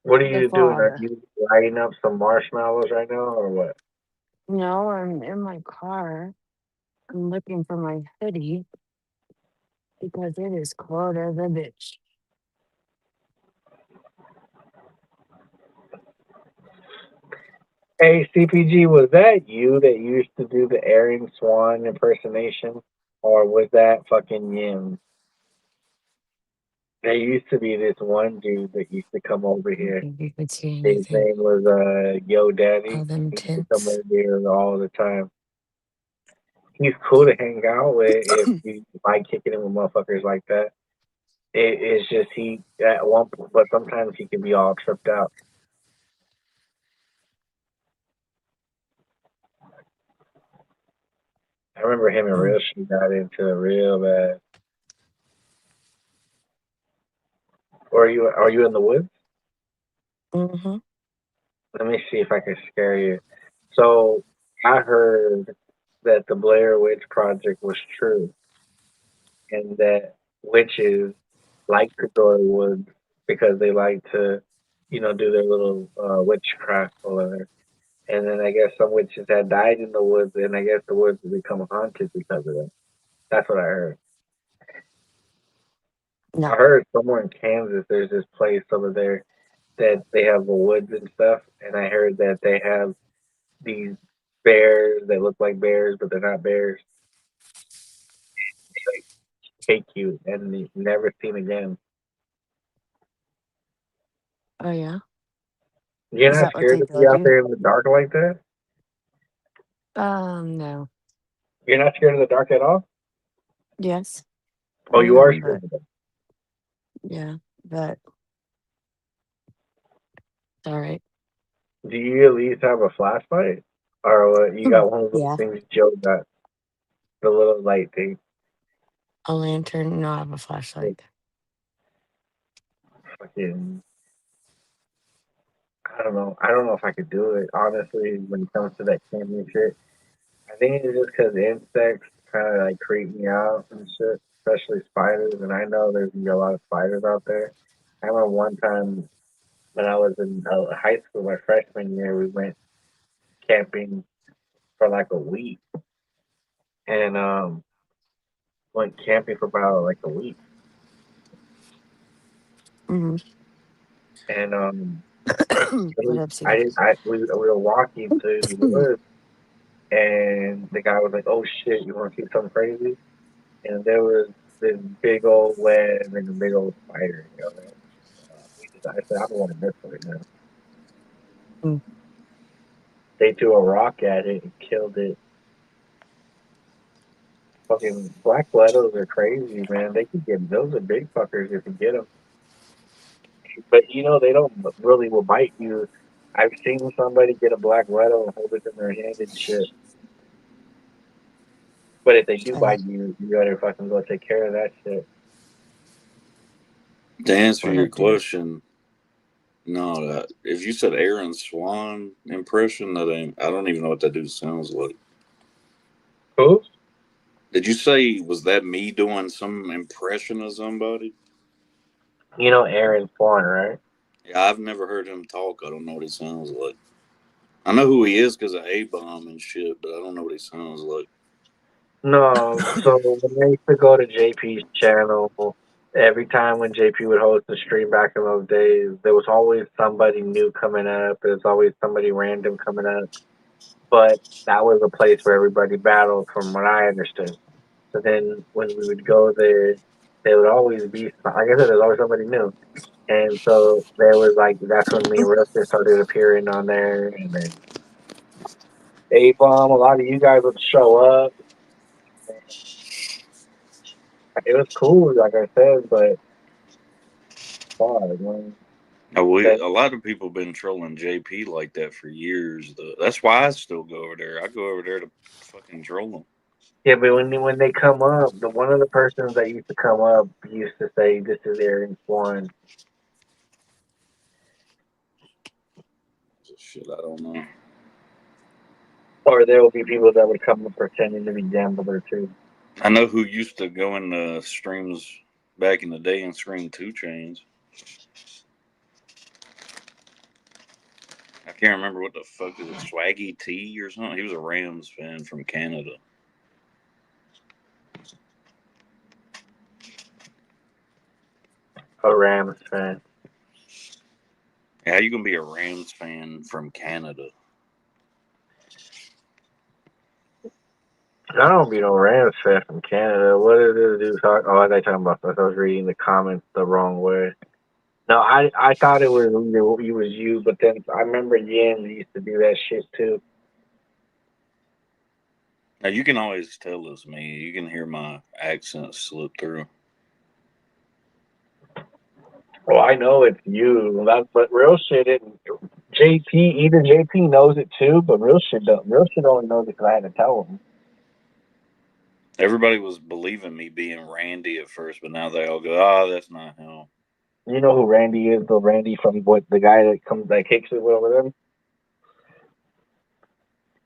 What are The you doing? Are father. you lighting up some marshmallows right now or what? No, I'm in my car. I'm looking for my hoodie because it is cold as a bitch. Hey, CPG, was that you that used to do the Aaron Swan impersonation? Or was that fucking Yim? There used to be this one dude that used to come over I don't here. think you could see His anything. name was Yo Daddy. All them He used to come tits. over here all the time. He's cool to hang out with if you like kicking it with motherfuckers like that. It's just he at one point, but sometimes he can be all tripped out. I remember him and Real She got into it real bad. Or are you in the woods? Mm-hmm. Let me see if I can scare you. So I heard that the Blair Witch Project was true, and that witches like to go to the woods because they like to, do their little witchcraft over there. And then I guess some witches had died in the woods, and I guess the woods have become haunted because of that. That's what I heard. I No. heard somewhere in Kansas there's this place over there that they have the woods and stuff, and I heard that they have these bears that look like bears, but they're not bears. They like take you and you never seen again. Oh yeah. You're Is not that what scared they to be out do? there in the dark like that? No. You're not scared of the dark at all? Yes, Oh, I you are am, scared but of it. yeah, but it's all right. Do you at least have a flashlight? Or what? You got one of those Yeah, things Joe got, the little light thing. a lantern. No, I have a flashlight. Fucking, I don't know. I don't know if I could do it, honestly, when it comes to that camping shit. I think it's just because insects kind of like creep me out and shit, especially spiders. And I know there's gonna be a lot of spiders out there. I remember one time when I was in high school, my freshman year, we went camping for like a week, and went camping for about like a week, Mm-hmm. and What up, I Sydney? didn't. We were walking through the woods, and the guy was like, "Oh shit, you want to see something crazy?" And there was this big old web and a big old spider. I said, I don't want to miss right now. Mm. They threw a rock at it and killed it. Fucking black widows are crazy, man. They can get those are big fuckers if you get them. But they don't really will bite you. I've seen somebody get a black widow and hold it in their hand and shit. But if they do Uh, bite you, you gotta fucking go take care of that shit. To answer what your up, dude? question, no. If you said Aaron Swan impression, that ain't. I don't even know what that dude sounds like. Who? Did you say was that me doing some impression of somebody? You know Aaron Swan, right? Yeah, I've never heard him talk. I don't know what he sounds like. I know who he is because of A Bomb and shit, but I don't know what he sounds like. No, so when I used to go to JP's channel, every time when JP would host a stream back in those days, there was always somebody new coming up. There's always somebody random coming up. But that was a place where everybody battled, from what I understood. So then when we would go there, there would always be, like I said, there's always somebody new. And so there was like, that's when me and Rustin started appearing on there. And then A-Bomb, a lot of you guys would show up. It was cool, like I said, but God, man. That, A lot of people been trolling JP like that for years. Though. That's why I still go over there. I go over there to fucking troll them. yeah, but when they come up, the one of the persons that used to come up used to say, "This is Aaron Swan," Shit, I don't know. or there will be people that would come up pretending to be Gambler too. I know who used to go in the streams back in the day and scream 2 Chains. I can't remember what the fuck is it, Swaggy T or something. He was a Rams fan from Canada. A Rams fan. How you gonna be a Rams fan from Canada? I don't be no Rams fan from Canada. What did this dude talk? Oh, I thought talking about this. I was reading the comments the wrong way. No, I thought it was you, but then I remember Yen used to do that shit too. Now you can always tell it's me. You can hear my accent slip through. Well, I know it's you. That's but real shit. Even JP knows it too, but real shit don't. Real shit only knows it because I had to tell him. Everybody was believing me being Randy at first, but now they all go, "Oh, that's not him." You know who Randy is? The Randy from the guy that kicks it with them.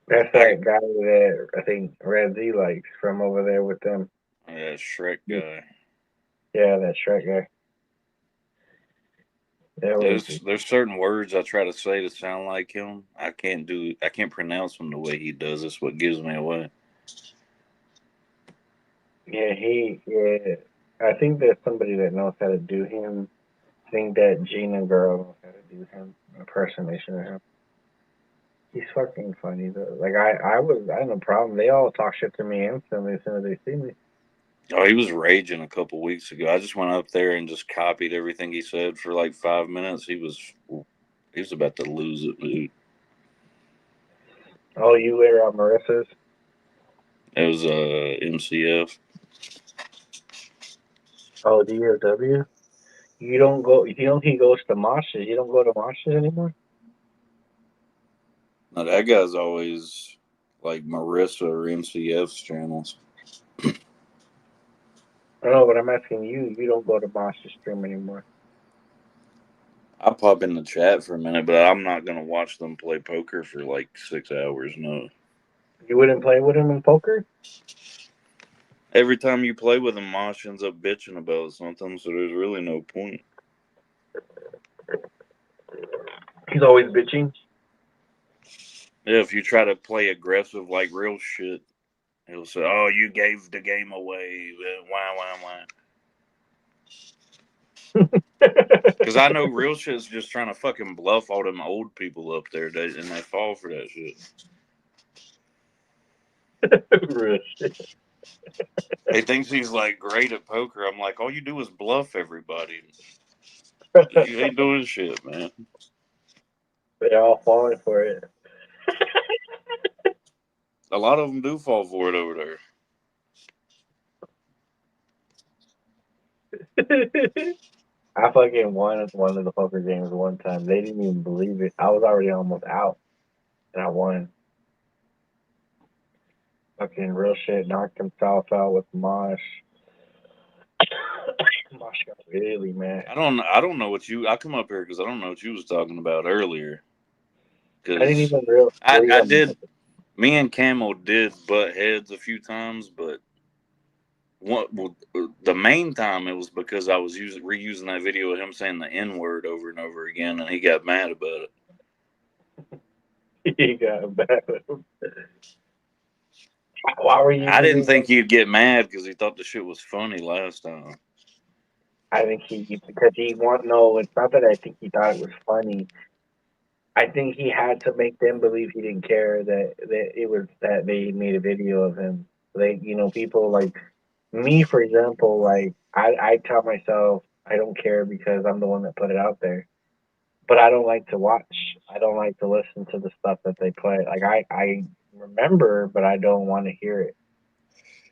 That's that guy that I think Red Z likes from over there with them. That Shrek guy. Yeah, that Shrek guy. There's certain words I try to say to sound like him. I can't pronounce them the way he does. That's what gives me away. Yeah. I think there's somebody that knows how to do him. I think that Gina girl knows how to do him, impersonation of him. He's fucking funny though. Like I had no problem. They all talk shit to me instantly as soon as they see me. Oh, he was raging a couple weeks ago. I just went up there and just copied everything he said for like 5 minutes. He was about to lose it, dude. Oh, you wear Marissa's? It was MCF. Oh, DFW? You don't go. You know he goes to moshes. You don't go to moshes anymore. Now that guy's always like Marissa or MCF's channels. I know, but I'm asking you. You don't go to moshes stream anymore. I pop in the chat for a minute, but I'm not gonna watch them play poker for like 6 hours. No. You wouldn't play with him in poker? Every time you play with him, Mosh ends up bitching about something, so there's really no point. He's always bitching. Yeah, if you try to play aggressive like real shit, he'll say, "Oh, you gave the game away." Why? Because I know real shit's just trying to fucking bluff all them old people up there, and they fall for that shit. Real shit. He thinks he's like great at poker. I'm like, all you do is bluff everybody. You ain't doing shit, man. They're all falling for it. A lot of them do fall for it over there. I fucking won one of the poker games one time. They didn't even believe it. I was already almost out, and I won. Fucking real shit. Knocked himself out with Mosh. Mosh got really mad. I don't know what you. I come up here because I don't know what you was talking about earlier. I didn't even realize. I did. Me and Camel did butt heads a few times, but the main time it was because I was reusing that video of him saying the N word over and over again, and he got mad about it. He got mad. Why were you? I didn't think he'd get mad because he thought the shit was funny last time. I think because he no. It's not that I think he thought it was funny. I think he had to make them believe he didn't care that it was that they made a video of him. Like, people like me, for example, like I tell myself I don't care because I'm the one that put it out there. But I don't like to watch. I don't like to listen to the stuff that they play. Like I remember, but I don't want to hear it.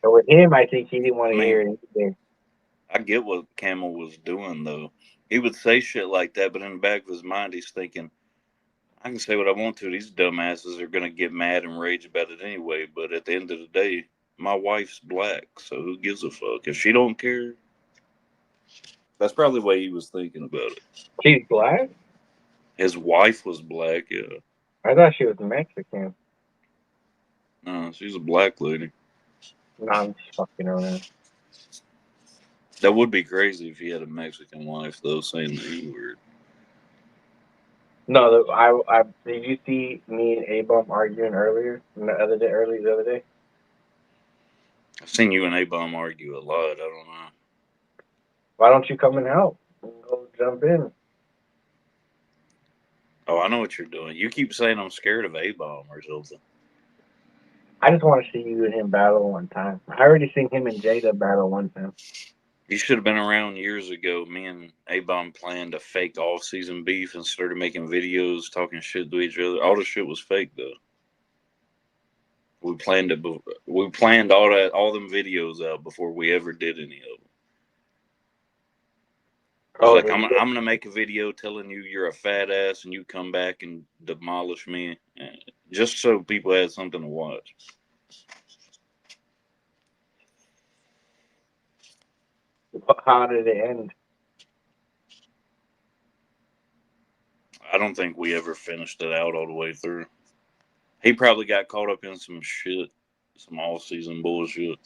But with him, I think he didn't want to hear it either. I get what Camel was doing though. He would say shit like that, but in the back of his mind, he's thinking, I can say what I want to. These dumbasses are going to get mad and rage about it anyway. But at the end of the day, my wife's black, so who gives a fuck? If she don't care, that's probably the way he was thinking about it. She's black? His wife was black, yeah. I thought she was Mexican. No, she's a black lady. No, I'm just fucking around. That would be crazy if he had a Mexican wife, though, saying the E-word. No, I did you see me and A-Bomb arguing earlier? The other day? I've seen you and A-Bomb argue a lot. I don't know. Why don't you come and help? Go jump in. Oh, I know what you're doing. You keep saying I'm scared of A-Bomb or something. I just want to see you and him battle one time. I already seen him and Jada battle one time. You should have been around years ago. Me and A-Bomb planned a fake off-season beef and started making videos talking shit to each other. All the shit was fake, though. We planned it. We planned all them videos out before we ever did any of them. He's like, I'm gonna make a video telling you you're a fat ass, and you come back and demolish me, just so people had something to watch. How did it end? I don't think we ever finished it out all the way through. He probably got caught up in some shit, some all-season bullshit.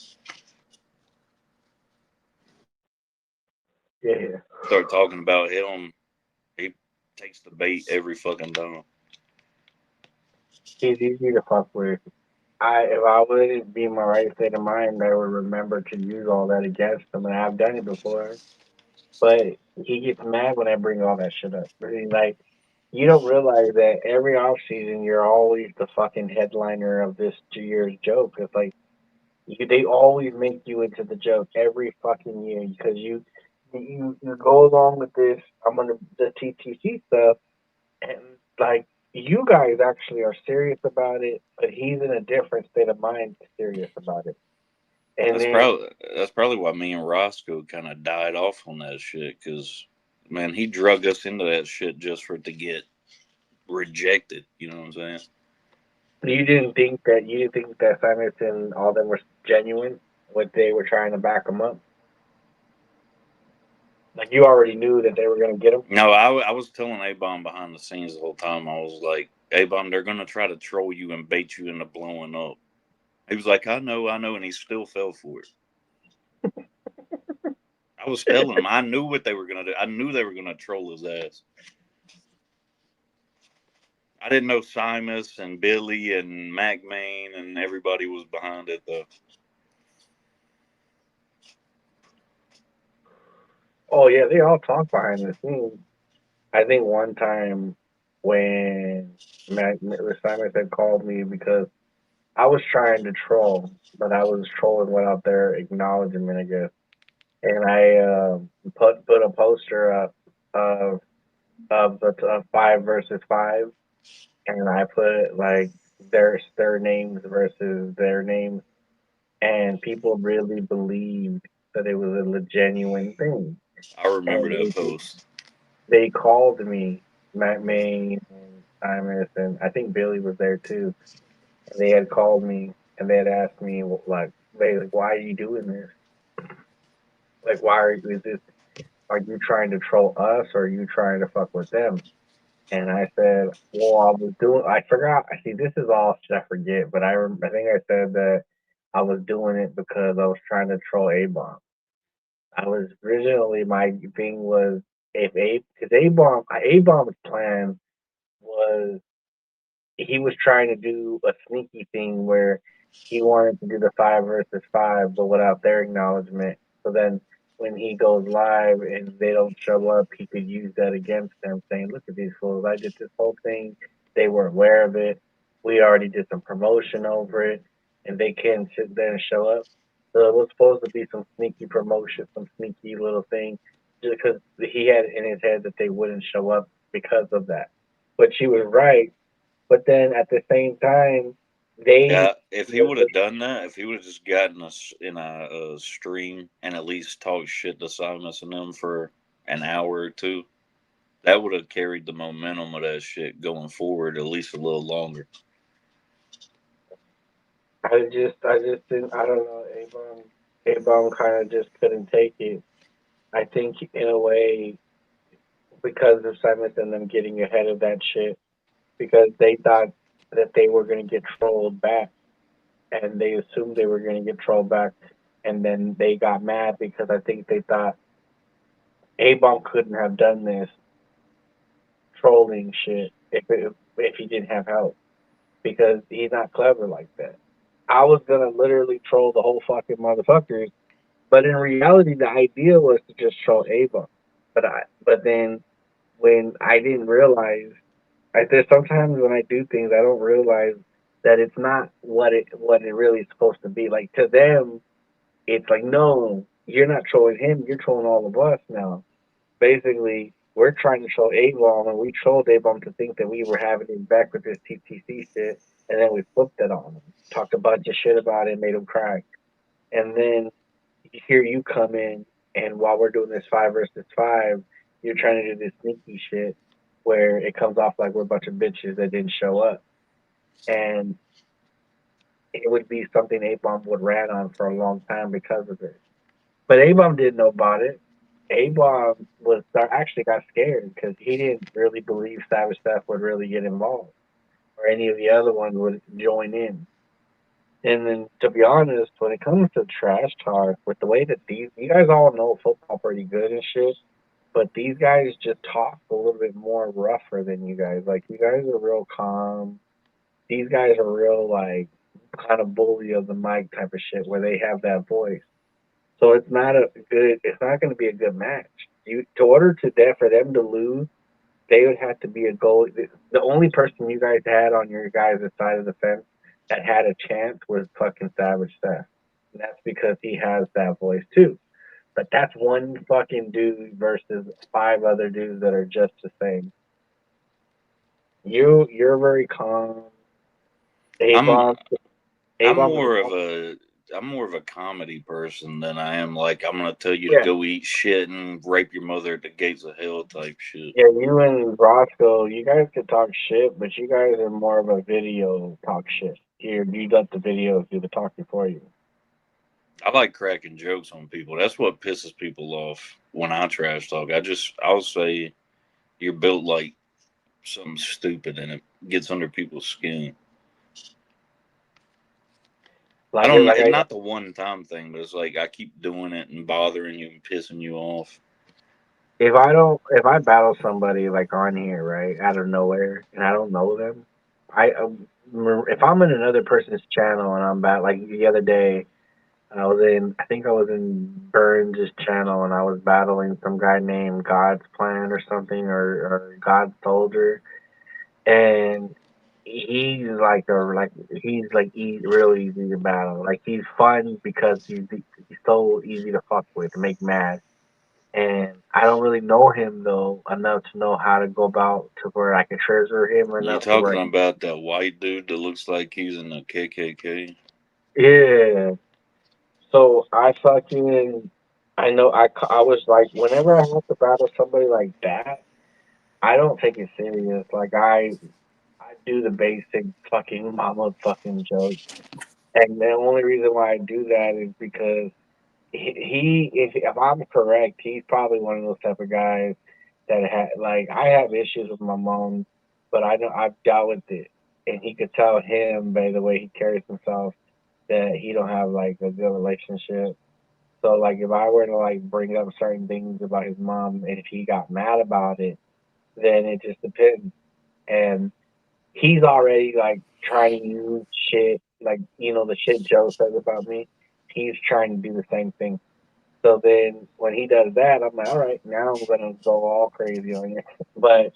Yeah. Start talking about him. He takes the bait every fucking time. He's easy to fuck with. If I wouldn't be in my right state of mind, I would remember to use all that against him, and I've done it before. But he gets mad when I bring all that shit up. Like, you don't realize that every off season you're always the fucking headliner of this 2 years joke. It's like they always make you into the joke every fucking year because you go along with this. I'm on the TTC stuff, and like you guys actually are serious about it, but he's in a different state of mind, serious about it. And that's probably why me and Roscoe kind of died off on that shit because, man, he drug us into that shit just for it to get rejected. You know what I'm saying? you didn't think that Simon and all them were genuine when they were trying to back him up. Like you already knew that they were going to get him. No, I was telling A-Bomb behind the scenes the whole time. I was like, A-Bomb, they're going to try to troll you and bait you into blowing up. He was like, I know, and he still fell for it. I was telling him, I knew what they were going to do. I knew they were going to troll his ass. I didn't know Simus and Billy and McMain and everybody was behind it, though. Oh, yeah, they all talk behind the scenes. I think one time when Simon had called me because I was trying to troll, but I was trolling without their acknowledgement, I guess. And I put a poster up of the 5 versus 5, and I put like their names versus their names, and people really believed that it was a genuine thing. I remember And that post. they called me, Matt Main and Simus, and I think Billy was there too. And they had called me and they had asked me like, why are you doing this? Like, are you trying to troll us or are you trying to fuck with them? And I said, well, I forgot. See, this is all shit I forget, but I think I said that I was doing it because I was trying to troll A-Bomb. I was originally, my thing was, because A-Bomb's plan was, he was trying to do a sneaky thing where he wanted to do the 5 versus 5, but without their acknowledgement. So then when he goes live and they don't show up, he could use that against them, saying, look at these fools. I did this whole thing. They were aware of it. We already did some promotion over it, and they can't sit there and show up. So it was supposed to be some sneaky promotion, some sneaky little thing, just because he had in his head that they wouldn't show up because of that. But she was right. But then at the same time, Yeah, if he would have done that, if he would have just gotten us in a stream and at least talked shit to Simus and them for an hour or two, that would have carried the momentum of that shit going forward at least a little longer. I just didn't. I don't know. A-Bomb kind of just couldn't take it. I think in a way because of Simon and them getting ahead of that shit, because they thought that they were going to get trolled back, and they assumed they were going to get trolled back, and then they got mad because I think they thought A-Bomb couldn't have done this trolling shit if he didn't have help, because he's not clever like that. I was gonna literally troll the whole fucking motherfuckers, but in reality, the idea was to just troll A-Bomb. But then when I didn't realize, there's sometimes when I do things, I don't realize that it's not what it really is supposed to be. Like to them, it's like, no, you're not trolling him, you're trolling all of us now. Basically, we're trying to troll A-Bomb, and we trolled A-Bomb to think that we were having him back with this TTC shit, and then we flipped it on him, talked a bunch of shit about it, and made him cry. And then here you come in, and while we're doing this 5 versus 5, you're trying to do this sneaky shit where it comes off like we're a bunch of bitches that didn't show up. And it would be something A-Bomb would ran on for a long time because of it. But A-Bomb didn't know about it. A-Bomb actually got scared because he didn't really believe Savage Steph would really get involved or any of the other ones would join in. And then, to be honest, when it comes to trash talk, with the way that you guys all know football pretty good and shit, but these guys just talk a little bit more rougher than you guys. Like, you guys are real calm. These guys are real, like, kind of bully of the mic type of shit where they have that voice. So it's not going to be a good match. For them to lose, they would have to be a goal. The only person you guys had on your guys' side of the fence that had a chance was fucking Savage Steph. And that's because he has that voice too. But that's one fucking dude versus 5 other dudes that are just the same. You're very calm. I'm A-Bomb I'm more of a comedy person than I am like I'm gonna tell you to go eat shit and rape your mother at the gates of hell type shit. Yeah, you and Roscoe, you guys could talk shit, but you guys are more of a video talk shit. You let the videos do the talking for you. I like cracking jokes on people. That's what pisses people off when I trash talk. I'll say you're built like something stupid and it gets under people's skin. I don't know. It's not the one time thing, but it's like I keep doing it and bothering you and pissing you off. If I battle somebody like on here, right, out of nowhere, and I don't know them, if I'm in another person's channel and I'm like the other day, I think I was in Burns' channel and I was battling some guy named God's Plan or something, or God's Soldier, and he's real easy to battle. Like, he's fun because he's so easy to fuck with, to make mad. And I don't really know him though enough to know how to go about to where I can treasure him You enough to where. talking about that white dude that looks like he's in the KKK? Yeah. So I was like, whenever I have to battle somebody like that, I don't take it serious. Like, I do the basic fucking mama fucking joke. And the only reason why I do that is because if I'm correct, he's probably one of those type of guys that I have issues with my mom, but I know I've dealt with it, and he could tell him by the way he carries himself that he don't have like a good relationship. So, like, if I were to like bring up certain things about his mom, and if he got mad about it, then it just depends. And he's already like trying to use shit, like, the shit Joe says about me. He's trying to do the same thing. So then when he does that, I'm like, all right, now I'm gonna go all crazy on you. But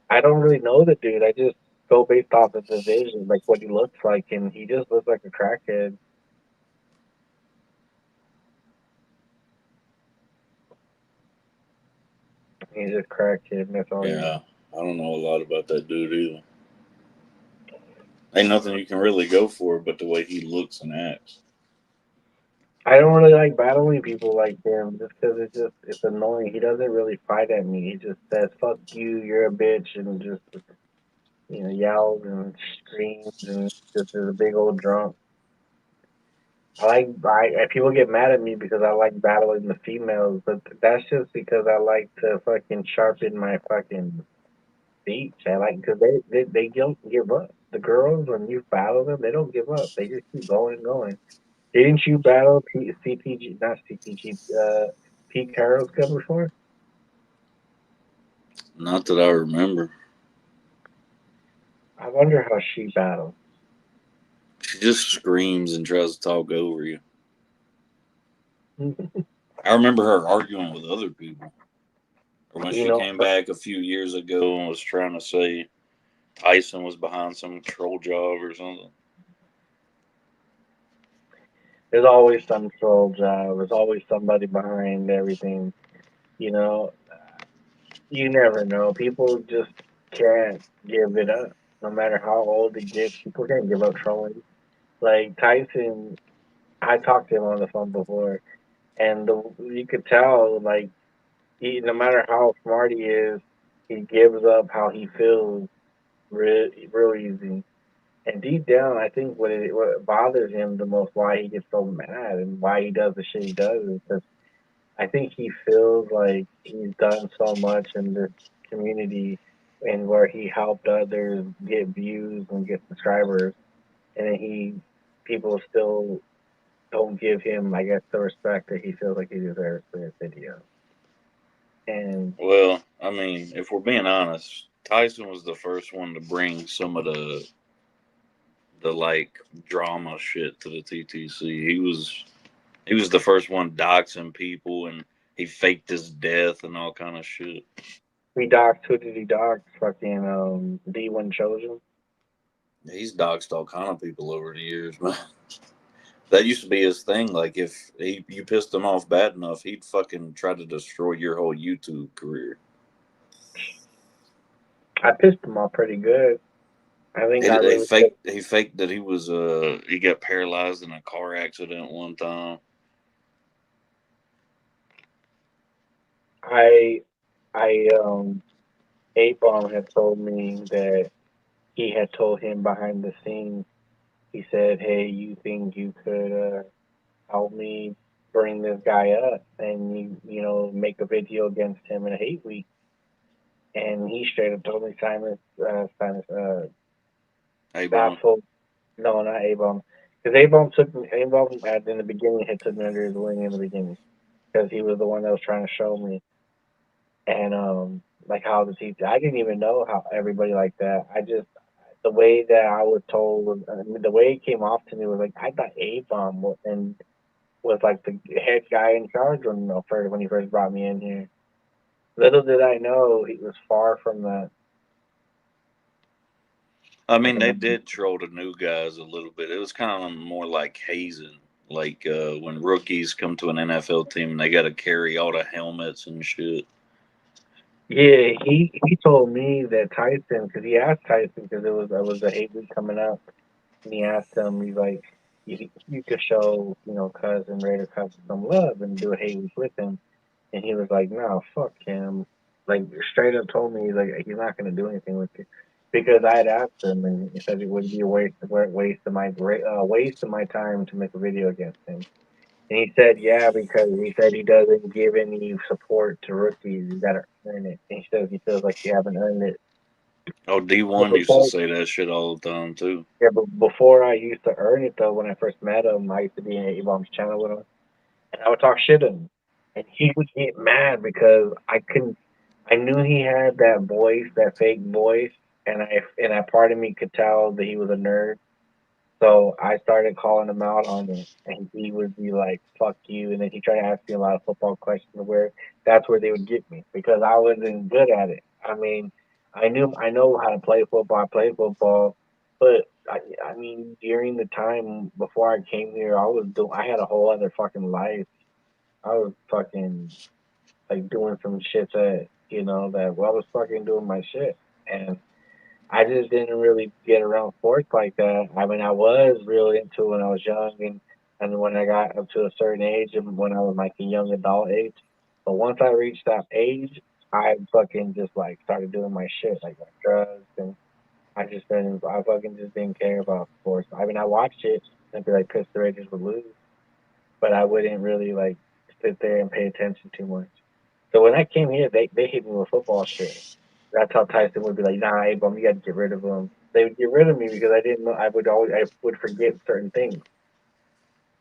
I don't really know the dude. I just go based off of the vision, like what he looks like, and he just looks like a crackhead. He's just crackhead, and that's all. Yeah, I don't know a lot about that dude either. Ain't nothing you can really go for but the way he looks and acts. I don't really like battling people like him just because it's annoying. He doesn't really fight at me. He just says "fuck you," "you're a bitch," and just yells and screams and just is a big old drunk. People get mad at me because I like battling the females, but that's just because I like to fucking sharpen my fucking speech. I like because they don't give up. The girls, when you battle them, they don't give up. They just keep going and going. Didn't you battle CPG, not CPG, Pete Carroll's gun before? Not that I remember. I wonder how she battled. She just screams and tries to talk over you. I remember her arguing with other people. Or when she came back a few years ago and was trying to say Tyson was behind some troll job or something. There's always some troll job. There's always somebody behind everything. You never know. People just can't give it up. No matter how old it gets, people can't give up trolling. Like Tyson, I talked to him on the phone before, and you could tell, like, no matter how smart he is, he gives up how he feels real easy. And deep down, I think what bothers him the most, why he gets so mad and why he does the shit he does, is because I think he feels like he's done so much in this community and where he helped others get views and get subscribers, and then people still don't give him, I guess, the respect that he feels like he deserves for his video. And well, I mean, if we're being honest, Tyson was the first one to bring some of the like drama shit to the TTC. He was the first one doxing people, and he faked his death and all kind of shit. who did he dox? Fucking D1 Chosen. He's doxed all kind of people over the years, man. That used to be his thing. Like if you pissed him off bad enough, he'd fucking try to destroy your whole YouTube career. I pissed him off pretty good. I think I He really faked that he got paralyzed in a car accident one time. I A-Bomb had told me that he had told him behind the scenes, he said, "Hey, you think you could help me bring this guy up and make a video against him in a hate week?" And he straight up told me, A-Bomb. Baffle. No, not A-Bomb. Because A-Bomb in the beginning had took me under his wing in the beginning. Because he was the one that was trying to show me. And like how the teacher, I didn't even know how everybody like that. The way that I was told, the way it came off to me was like, I thought A-Bomb was like the head guy in charge when he first brought me in here. Little did I know he was far from that. I mean, they did troll the new guys a little bit. It was kind of more like hazing, like when rookies come to an NFL team and they got to carry all the helmets and shit. Yeah, he told me that Tyson, because he asked Tyson, because it was a hate week coming up, and he asked him, he's like, you could show cousin Raider cousin some love and do a hate week with him, and he was like, no, fuck him, like straight up told me he's not gonna do anything with you, because I had asked him and he said it would be a waste of my time to make a video against him. And he said, yeah, because he said he doesn't give any support to rookies. You got to earn it. And he says he feels like you haven't earned it. Oh, But D1 used to before, say that shit all the time too. yeah, but before I used to earn it, though, when I first met him, I used to be in A-Bomb's channel with him. And I would talk shit to him. And he would get mad because I knew he had that voice, that fake voice. And that part of me could tell that he was a nerd. So I started calling him out on it, and he would be like, "Fuck you," and then he tried to ask me a lot of football questions where that's where they would get me because I wasn't good at it. I mean, I know how to play football. I played football, but I mean, during the time before I came here, I had a whole other fucking life. I was fucking like doing some shit I was fucking doing my shit, and I just didn't really get around sports like that. I mean, I was real into it when I was young, and when I got up to a certain age, and when I was like a young adult age. But once I reached that age, I fucking just like started doing my shit, like drugs, and I fucking just didn't care about sports. I mean, I watched it and be like pissed the Raiders would lose, but I wouldn't really like sit there and pay attention too much. So when I came here, they hit me with football shit. That's how Tyson would be like, "Nah, Abram, you got to get rid of him." They would get rid of me because I didn't know. I would forget certain things.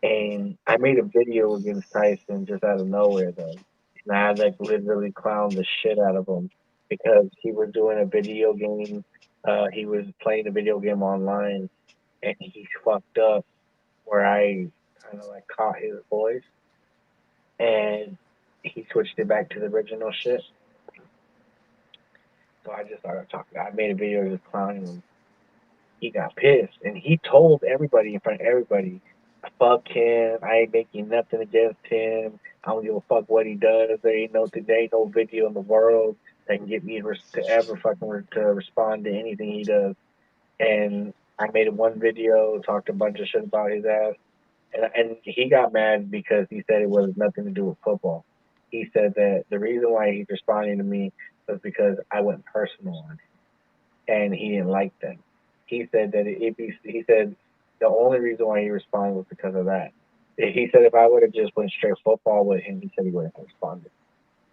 And I made a video against Tyson just out of nowhere though, and I had like literally clowned the shit out of him because he was doing a video game. He was playing a video game online, and he fucked up where I kind of like caught his voice, and he switched it back to the original shit. So I just started talking. I made a video just clowning him. He got pissed, and he told everybody in front of everybody, "Fuck him. I ain't making nothing against him. I don't give a fuck what he does. There ain't no video in the world that can get me to ever fucking to respond to anything he does." And I made one video, talked a bunch of shit about his ass, and he got mad because he said it was nothing to do with football. he said that the reason why he's responding to me was because I went personal on him, and he didn't like that. He said that he said the only reason why he responded was because of that. He said if I would have just went straight football with him, he said he wouldn't have responded.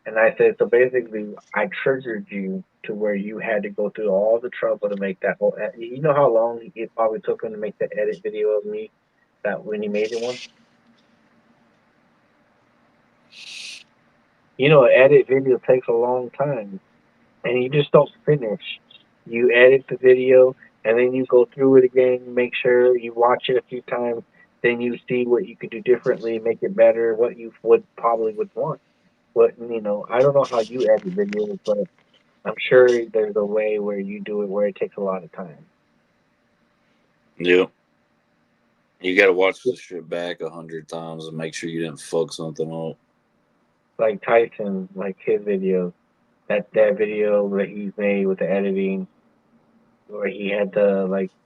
And I said, so basically, I triggered you to where you had to go through all the trouble to make that whole. You know how long it probably took him to make the edit video of me that when he made it one. You know, an edit video takes a long time, and you just don't finish. You edit the video, and then you go through it again, make sure you watch it a few times, then you see what you could do differently, make it better, what you would probably would want. What I don't know how you edit videos, but I'm sure there's a way where you do it where it takes a lot of time. Yep. You got to watch this shit back 100 times and make sure you didn't fuck something up. Like Tyson, like his videos, that video that he's made with the editing, where he had the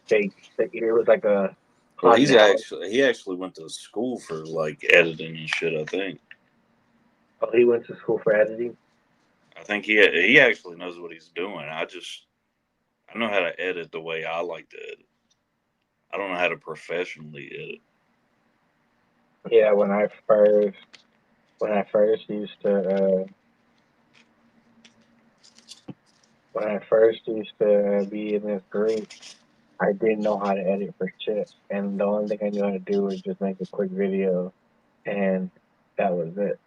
fake. It was like a Well, haunted house. he actually went to school for like editing and shit. I think. Oh, he went to school for editing. I think he actually knows what he's doing. I know how to edit the way I like to edit. I don't know how to professionally edit. Yeah, when I first used to be in this group, I didn't know how to edit for shit, and the only thing I knew how to do was just make a quick video, and that was it.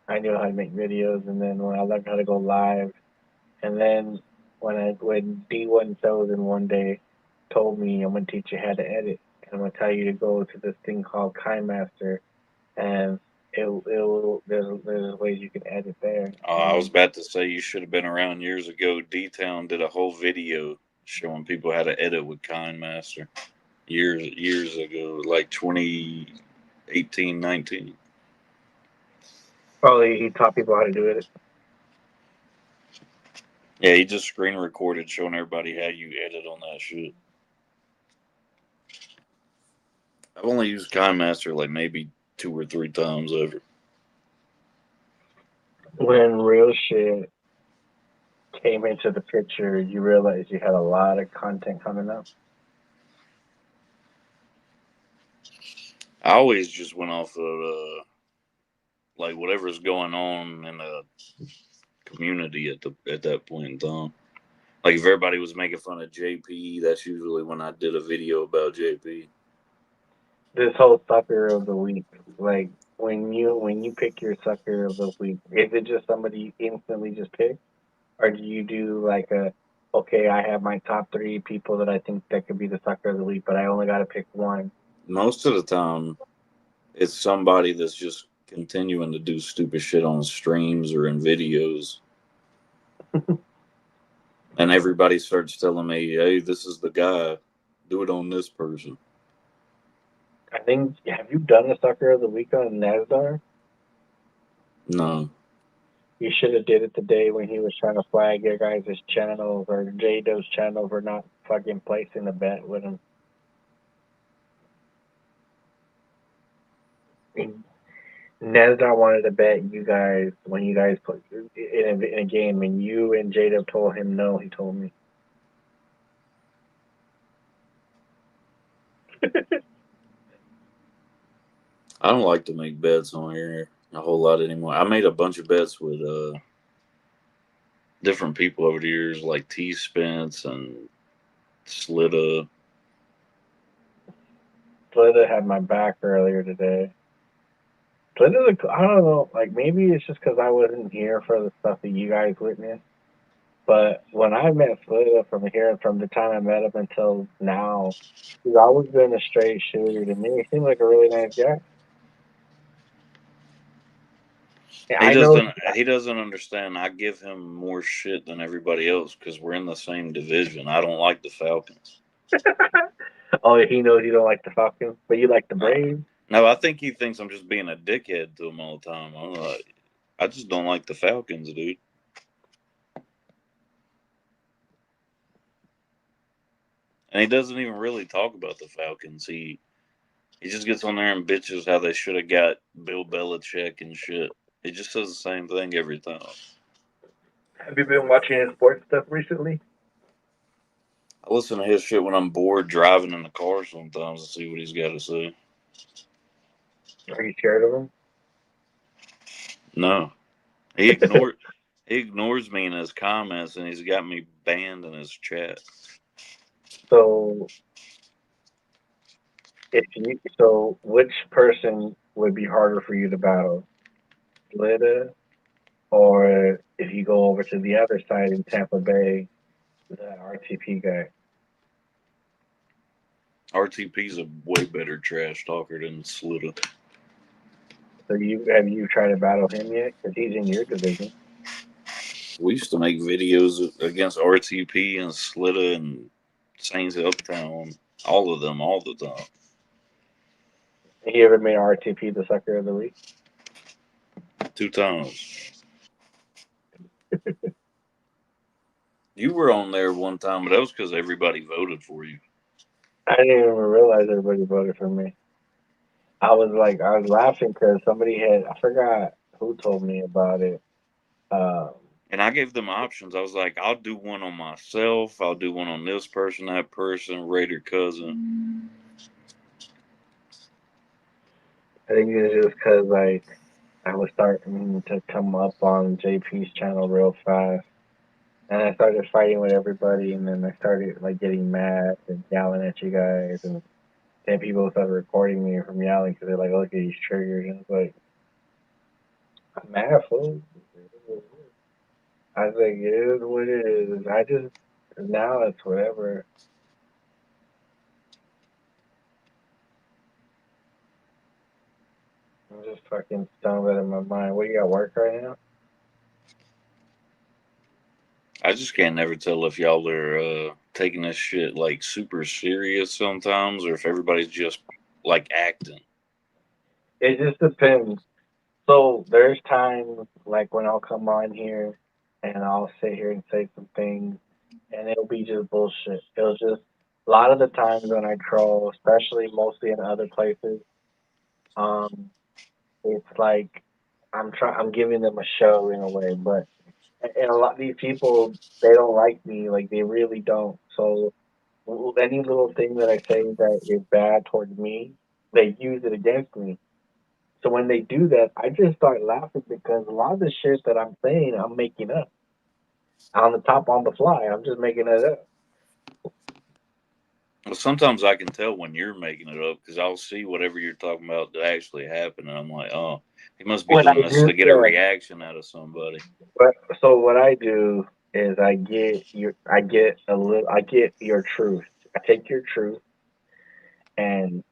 I knew how to make videos, and then when I learned how to go live, and then when D1 Chosen one day told me, I'm gonna teach you how to edit, and I'm gonna tell you to go to this thing called KineMaster, and there's ways you can edit there. I was about to say you should have been around years ago. D-Town did a whole video showing people how to edit with KineMaster years ago, like 2018, 19. Probably he taught people how to do it. Yeah, he just screen recorded showing everybody how you edit on that shit. I've only used KineMaster like maybe 2 or 3 times ever. When real shit came into the picture, you realized you had a lot of content coming up. I always just went off of like whatever's going on in the community at that point in time. Like if everybody was making fun of JP, that's usually when I did a video about JP. This whole sucker of the week, like when you pick your sucker of the week, is it just somebody you instantly just pick, or do you do like okay, I have my top 3 people that I think that could be the sucker of the week, but I only got to pick one? Most of the time, it's somebody that's just continuing to do stupid shit on streams or in videos. And everybody starts telling me, hey, this is the guy. Do it on this person. I think, have you done a sucker of the week on Nasdar? No. You should have did it the day when he was trying to flag your guys' channel or J-Do's channel for not fucking placing a bet with him. Nasdar wanted to bet you guys when you guys put in a game, and you and J-Dub told him no. He told me. I don't like to make bets on here a whole lot anymore. I made a bunch of bets with different people over the years, like T Spence and Slitta. Slitta had my back earlier today. Slitta's I don't know, like maybe it's just because I wasn't here for the stuff that you guys witnessed. But when I met Slitta from the time I met him until now, he's always been a straight shooter to me. He seems like a really nice guy. He doesn't understand. I give him more shit than everybody else because we're in the same division. I don't like the Falcons. Oh, he knows you don't like the Falcons, but you like the Braves? No, I think he thinks I'm just being a dickhead to him all the time. I just don't like the Falcons, dude. And he doesn't even really talk about the Falcons. He just gets on there and bitches how they should have got Bill Belichick and shit. He just says the same thing every time. Have you been watching his sports stuff recently? I listen to his shit when I'm bored driving in the car sometimes to see what he's got to say. Are you scared of him? No. He ignores me in his comments, and he's got me banned in his chat. So, which person would be harder for you to battle, Lita, or if you go over to the other side in Tampa Bay, the RTP guy? RTP's a way better trash talker than Slitta. So have you tried to battle him yet? Because he's in your division. We used to make videos against RTP and Slitta and Saints Uptown, all of them, all the time. He ever made RTP the sucker of the week? 2 times. You were on there one time, but that was because everybody voted for you. I didn't even realize everybody voted for me. I was laughing because I forgot who told me about it. And I gave them options. I was like, I'll do one on myself. I'll do one on this person, that person, Raider cousin. I think it's just because I was starting to come up on JP's channel real fast, and I started fighting with everybody, and then I started getting mad and yelling at you guys, and then people started recording me from yelling because they're like, "Look at these triggers," and it's like, I'm mad, fool. I was like, it is what it is. Now it's whatever. I'm just fucking stoned out of my mind. What, you got work right now? I just can't never tell if y'all are taking this shit super serious sometimes, or if everybody's just acting. It just depends. So there's times when I'll come on here and I'll sit here and say some things, and it'll be just bullshit. It'll just a lot of the times when I troll, especially mostly in other places, it's like I'm giving them a show in a way, but and a lot of these people, they don't like me, they really don't. So any little thing that I say that is bad towards me, they use it against me. So when they do that, I just start laughing because a lot of the shit that I'm saying, I'm making up on the fly. I'm just making it up. Well, sometimes I can tell when you're making it up because I'll see whatever you're talking about that actually happened, and I'm like, oh, he must be When I doing this do to get a reaction out of somebody. But so what I do is I get your truth. I take your truth, and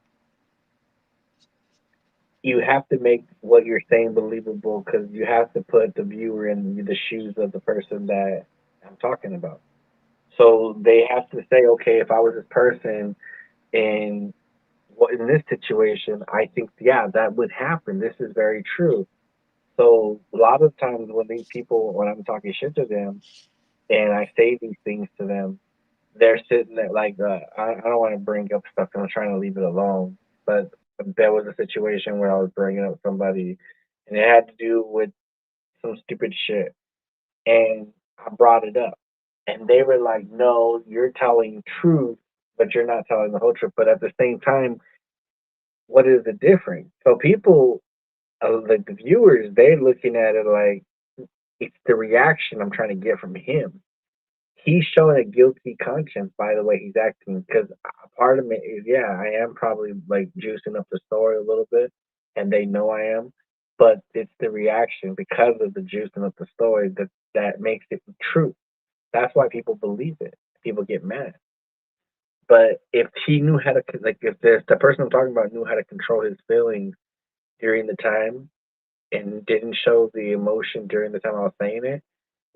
you have to make what you're saying believable because you have to put the viewer in the shoes of the person that I'm talking about. So they have to say, okay, if I was this person in this situation, I think that would happen. This is very true. So a lot of times when I'm talking shit to them and I say these things to them, they're sitting there I don't want to bring up stuff 'cause I'm trying to leave it alone. But there was a situation where I was bringing up somebody, and it had to do with some stupid shit, and I brought it up, and they were like, "No, you're telling truth, but you're not telling the whole truth." But at the same time, what is the difference? So people, like the viewers, they're looking at it like it's the reaction I'm trying to get from him. He's showing a guilty conscience by the way he's acting because part of me is I am probably juicing up the story a little bit, and they know I am, but it's the reaction because of the juicing up the story that makes it true. That's why people believe it. People get mad. But if he knew how to if the person I'm talking about knew how to control his feelings during the time and didn't show the emotion during the time I was saying it,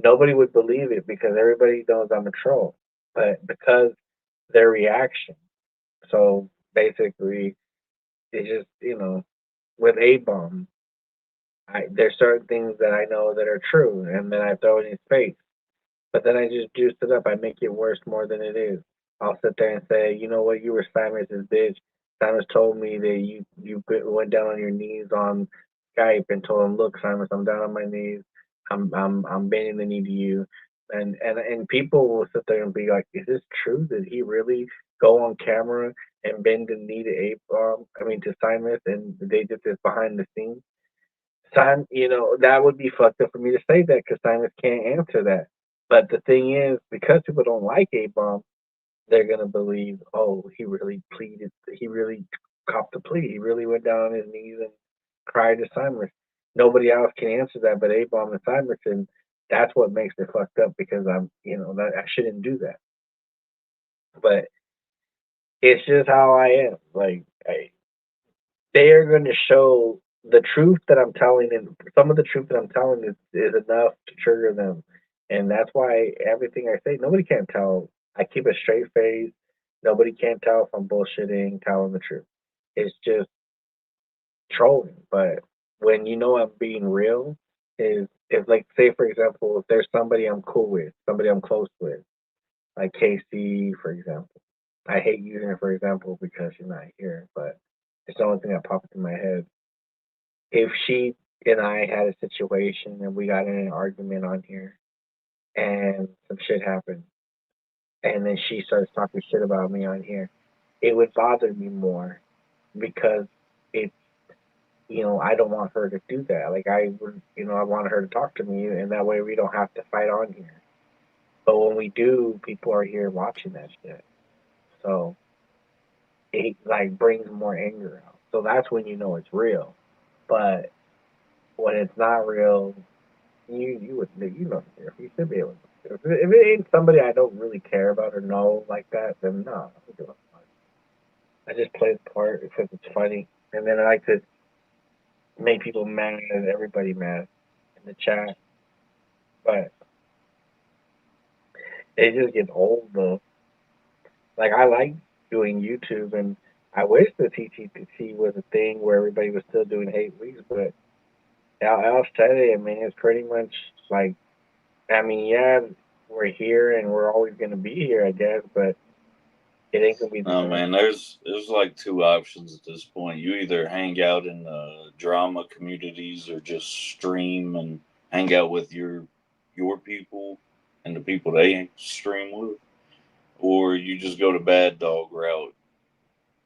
nobody would believe it because everybody knows I'm a troll. But because their reaction. So basically, it's just, with A bomb, there's certain things that I know that are true, and then I throw it in his face. But then I just juice it up. I make it worse more than it is. I'll sit there and say, you know what, you were Simon's bitch. Simon told me that you went down on your knees on Skype and told him, "Look, Simon, I'm down on my knees. I'm bending the knee to you." And people will sit there and be like, "Is this true? Did he really go on camera and bend the knee to to Simon, and they did this behind the scenes?" Simon, that would be fucked up for me to say that because Simon can't answer that. But the thing is, because people don't like A-Bomb, they're gonna believe, oh, he really pleaded, he really copped the plea, he really went down on his knees and cried to Simon. Nobody else can answer that but A-Bomb and Simonson. That's what makes it fucked up because that I shouldn't do that. But it's just how I am. Like, they are going to show the truth that I'm telling, and some of the truth that I'm telling is enough to trigger them. And that's why everything I say, nobody can tell. I keep a straight face. Nobody can tell if I'm bullshitting, telling the truth. It's just trolling. But when you know I'm being real, is if, like, say for example, if there's somebody I'm cool with, somebody I'm close with, like Casey, for example. I hate using her for example because she's not here, but it's the only thing that popped in my head. If she and I had a situation and we got in an argument on here and some shit happened, and then she starts talking shit about me on here, it would bother me more because it's, I don't want her to do that. Like, I would, I want her to talk to me, and that way we don't have to fight on here. But when we do, people are here watching that shit. So it, like, brings more anger out. So that's when you know it's real. But when it's not real, you would, if you should be able to. If it ain't somebody I don't really care about or know like that, then no. I just play the part because it's funny, and then I like to make people mad and everybody mad in the chat. But it just gets old though. Like, I like doing YouTube, and I wish the TTC was a thing where everybody was still doing 8 weeks, but I'll say it, man. It's pretty much like, yeah, we're here and we're always gonna be here, I guess, but it ain't gonna be the Oh same. man, there's like two options at this point. You either hang out in drama communities or just stream and hang out with your people and the people they stream with, or you just go to bad dog route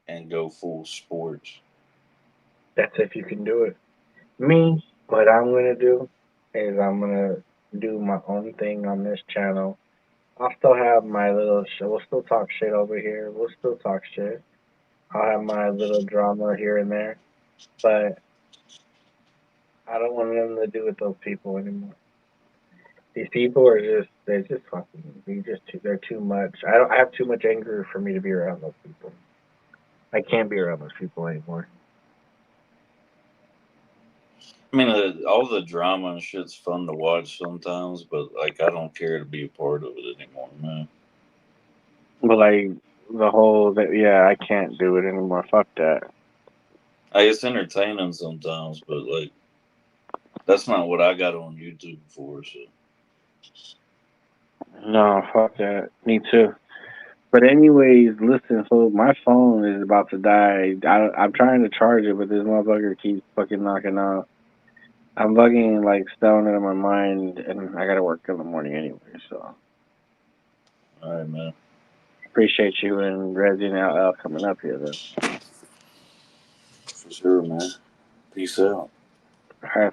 and go full sports. That's if you can do it. Me, what I'm gonna do is I'm gonna do my own thing on this channel. I'll still have my little show. We'll still talk shit over here. We'll still talk shit. I'll have my little drama here and there, but I don't want nothing to do with those people anymore. These people are they're just fucking, they're too much. I have too much anger for me to be around those people. I can't be around those people anymore. I mean, all the drama and shit's fun to watch sometimes, but like I don't care to be a part of it anymore, man. But like the whole I can't do it anymore. Fuck that. It's entertaining sometimes, but like that's not what I got on YouTube for. So No, fuck that. Me too. But anyways, listen. So my phone is about to die. I'm trying to charge it, but this motherfucker keeps fucking knocking off. I'm fucking like stoned out of my mind, and I gotta work in the morning anyway. So, all right, man. Appreciate you and Reggie and LL coming up here, though. For sure, man. Peace out. All right,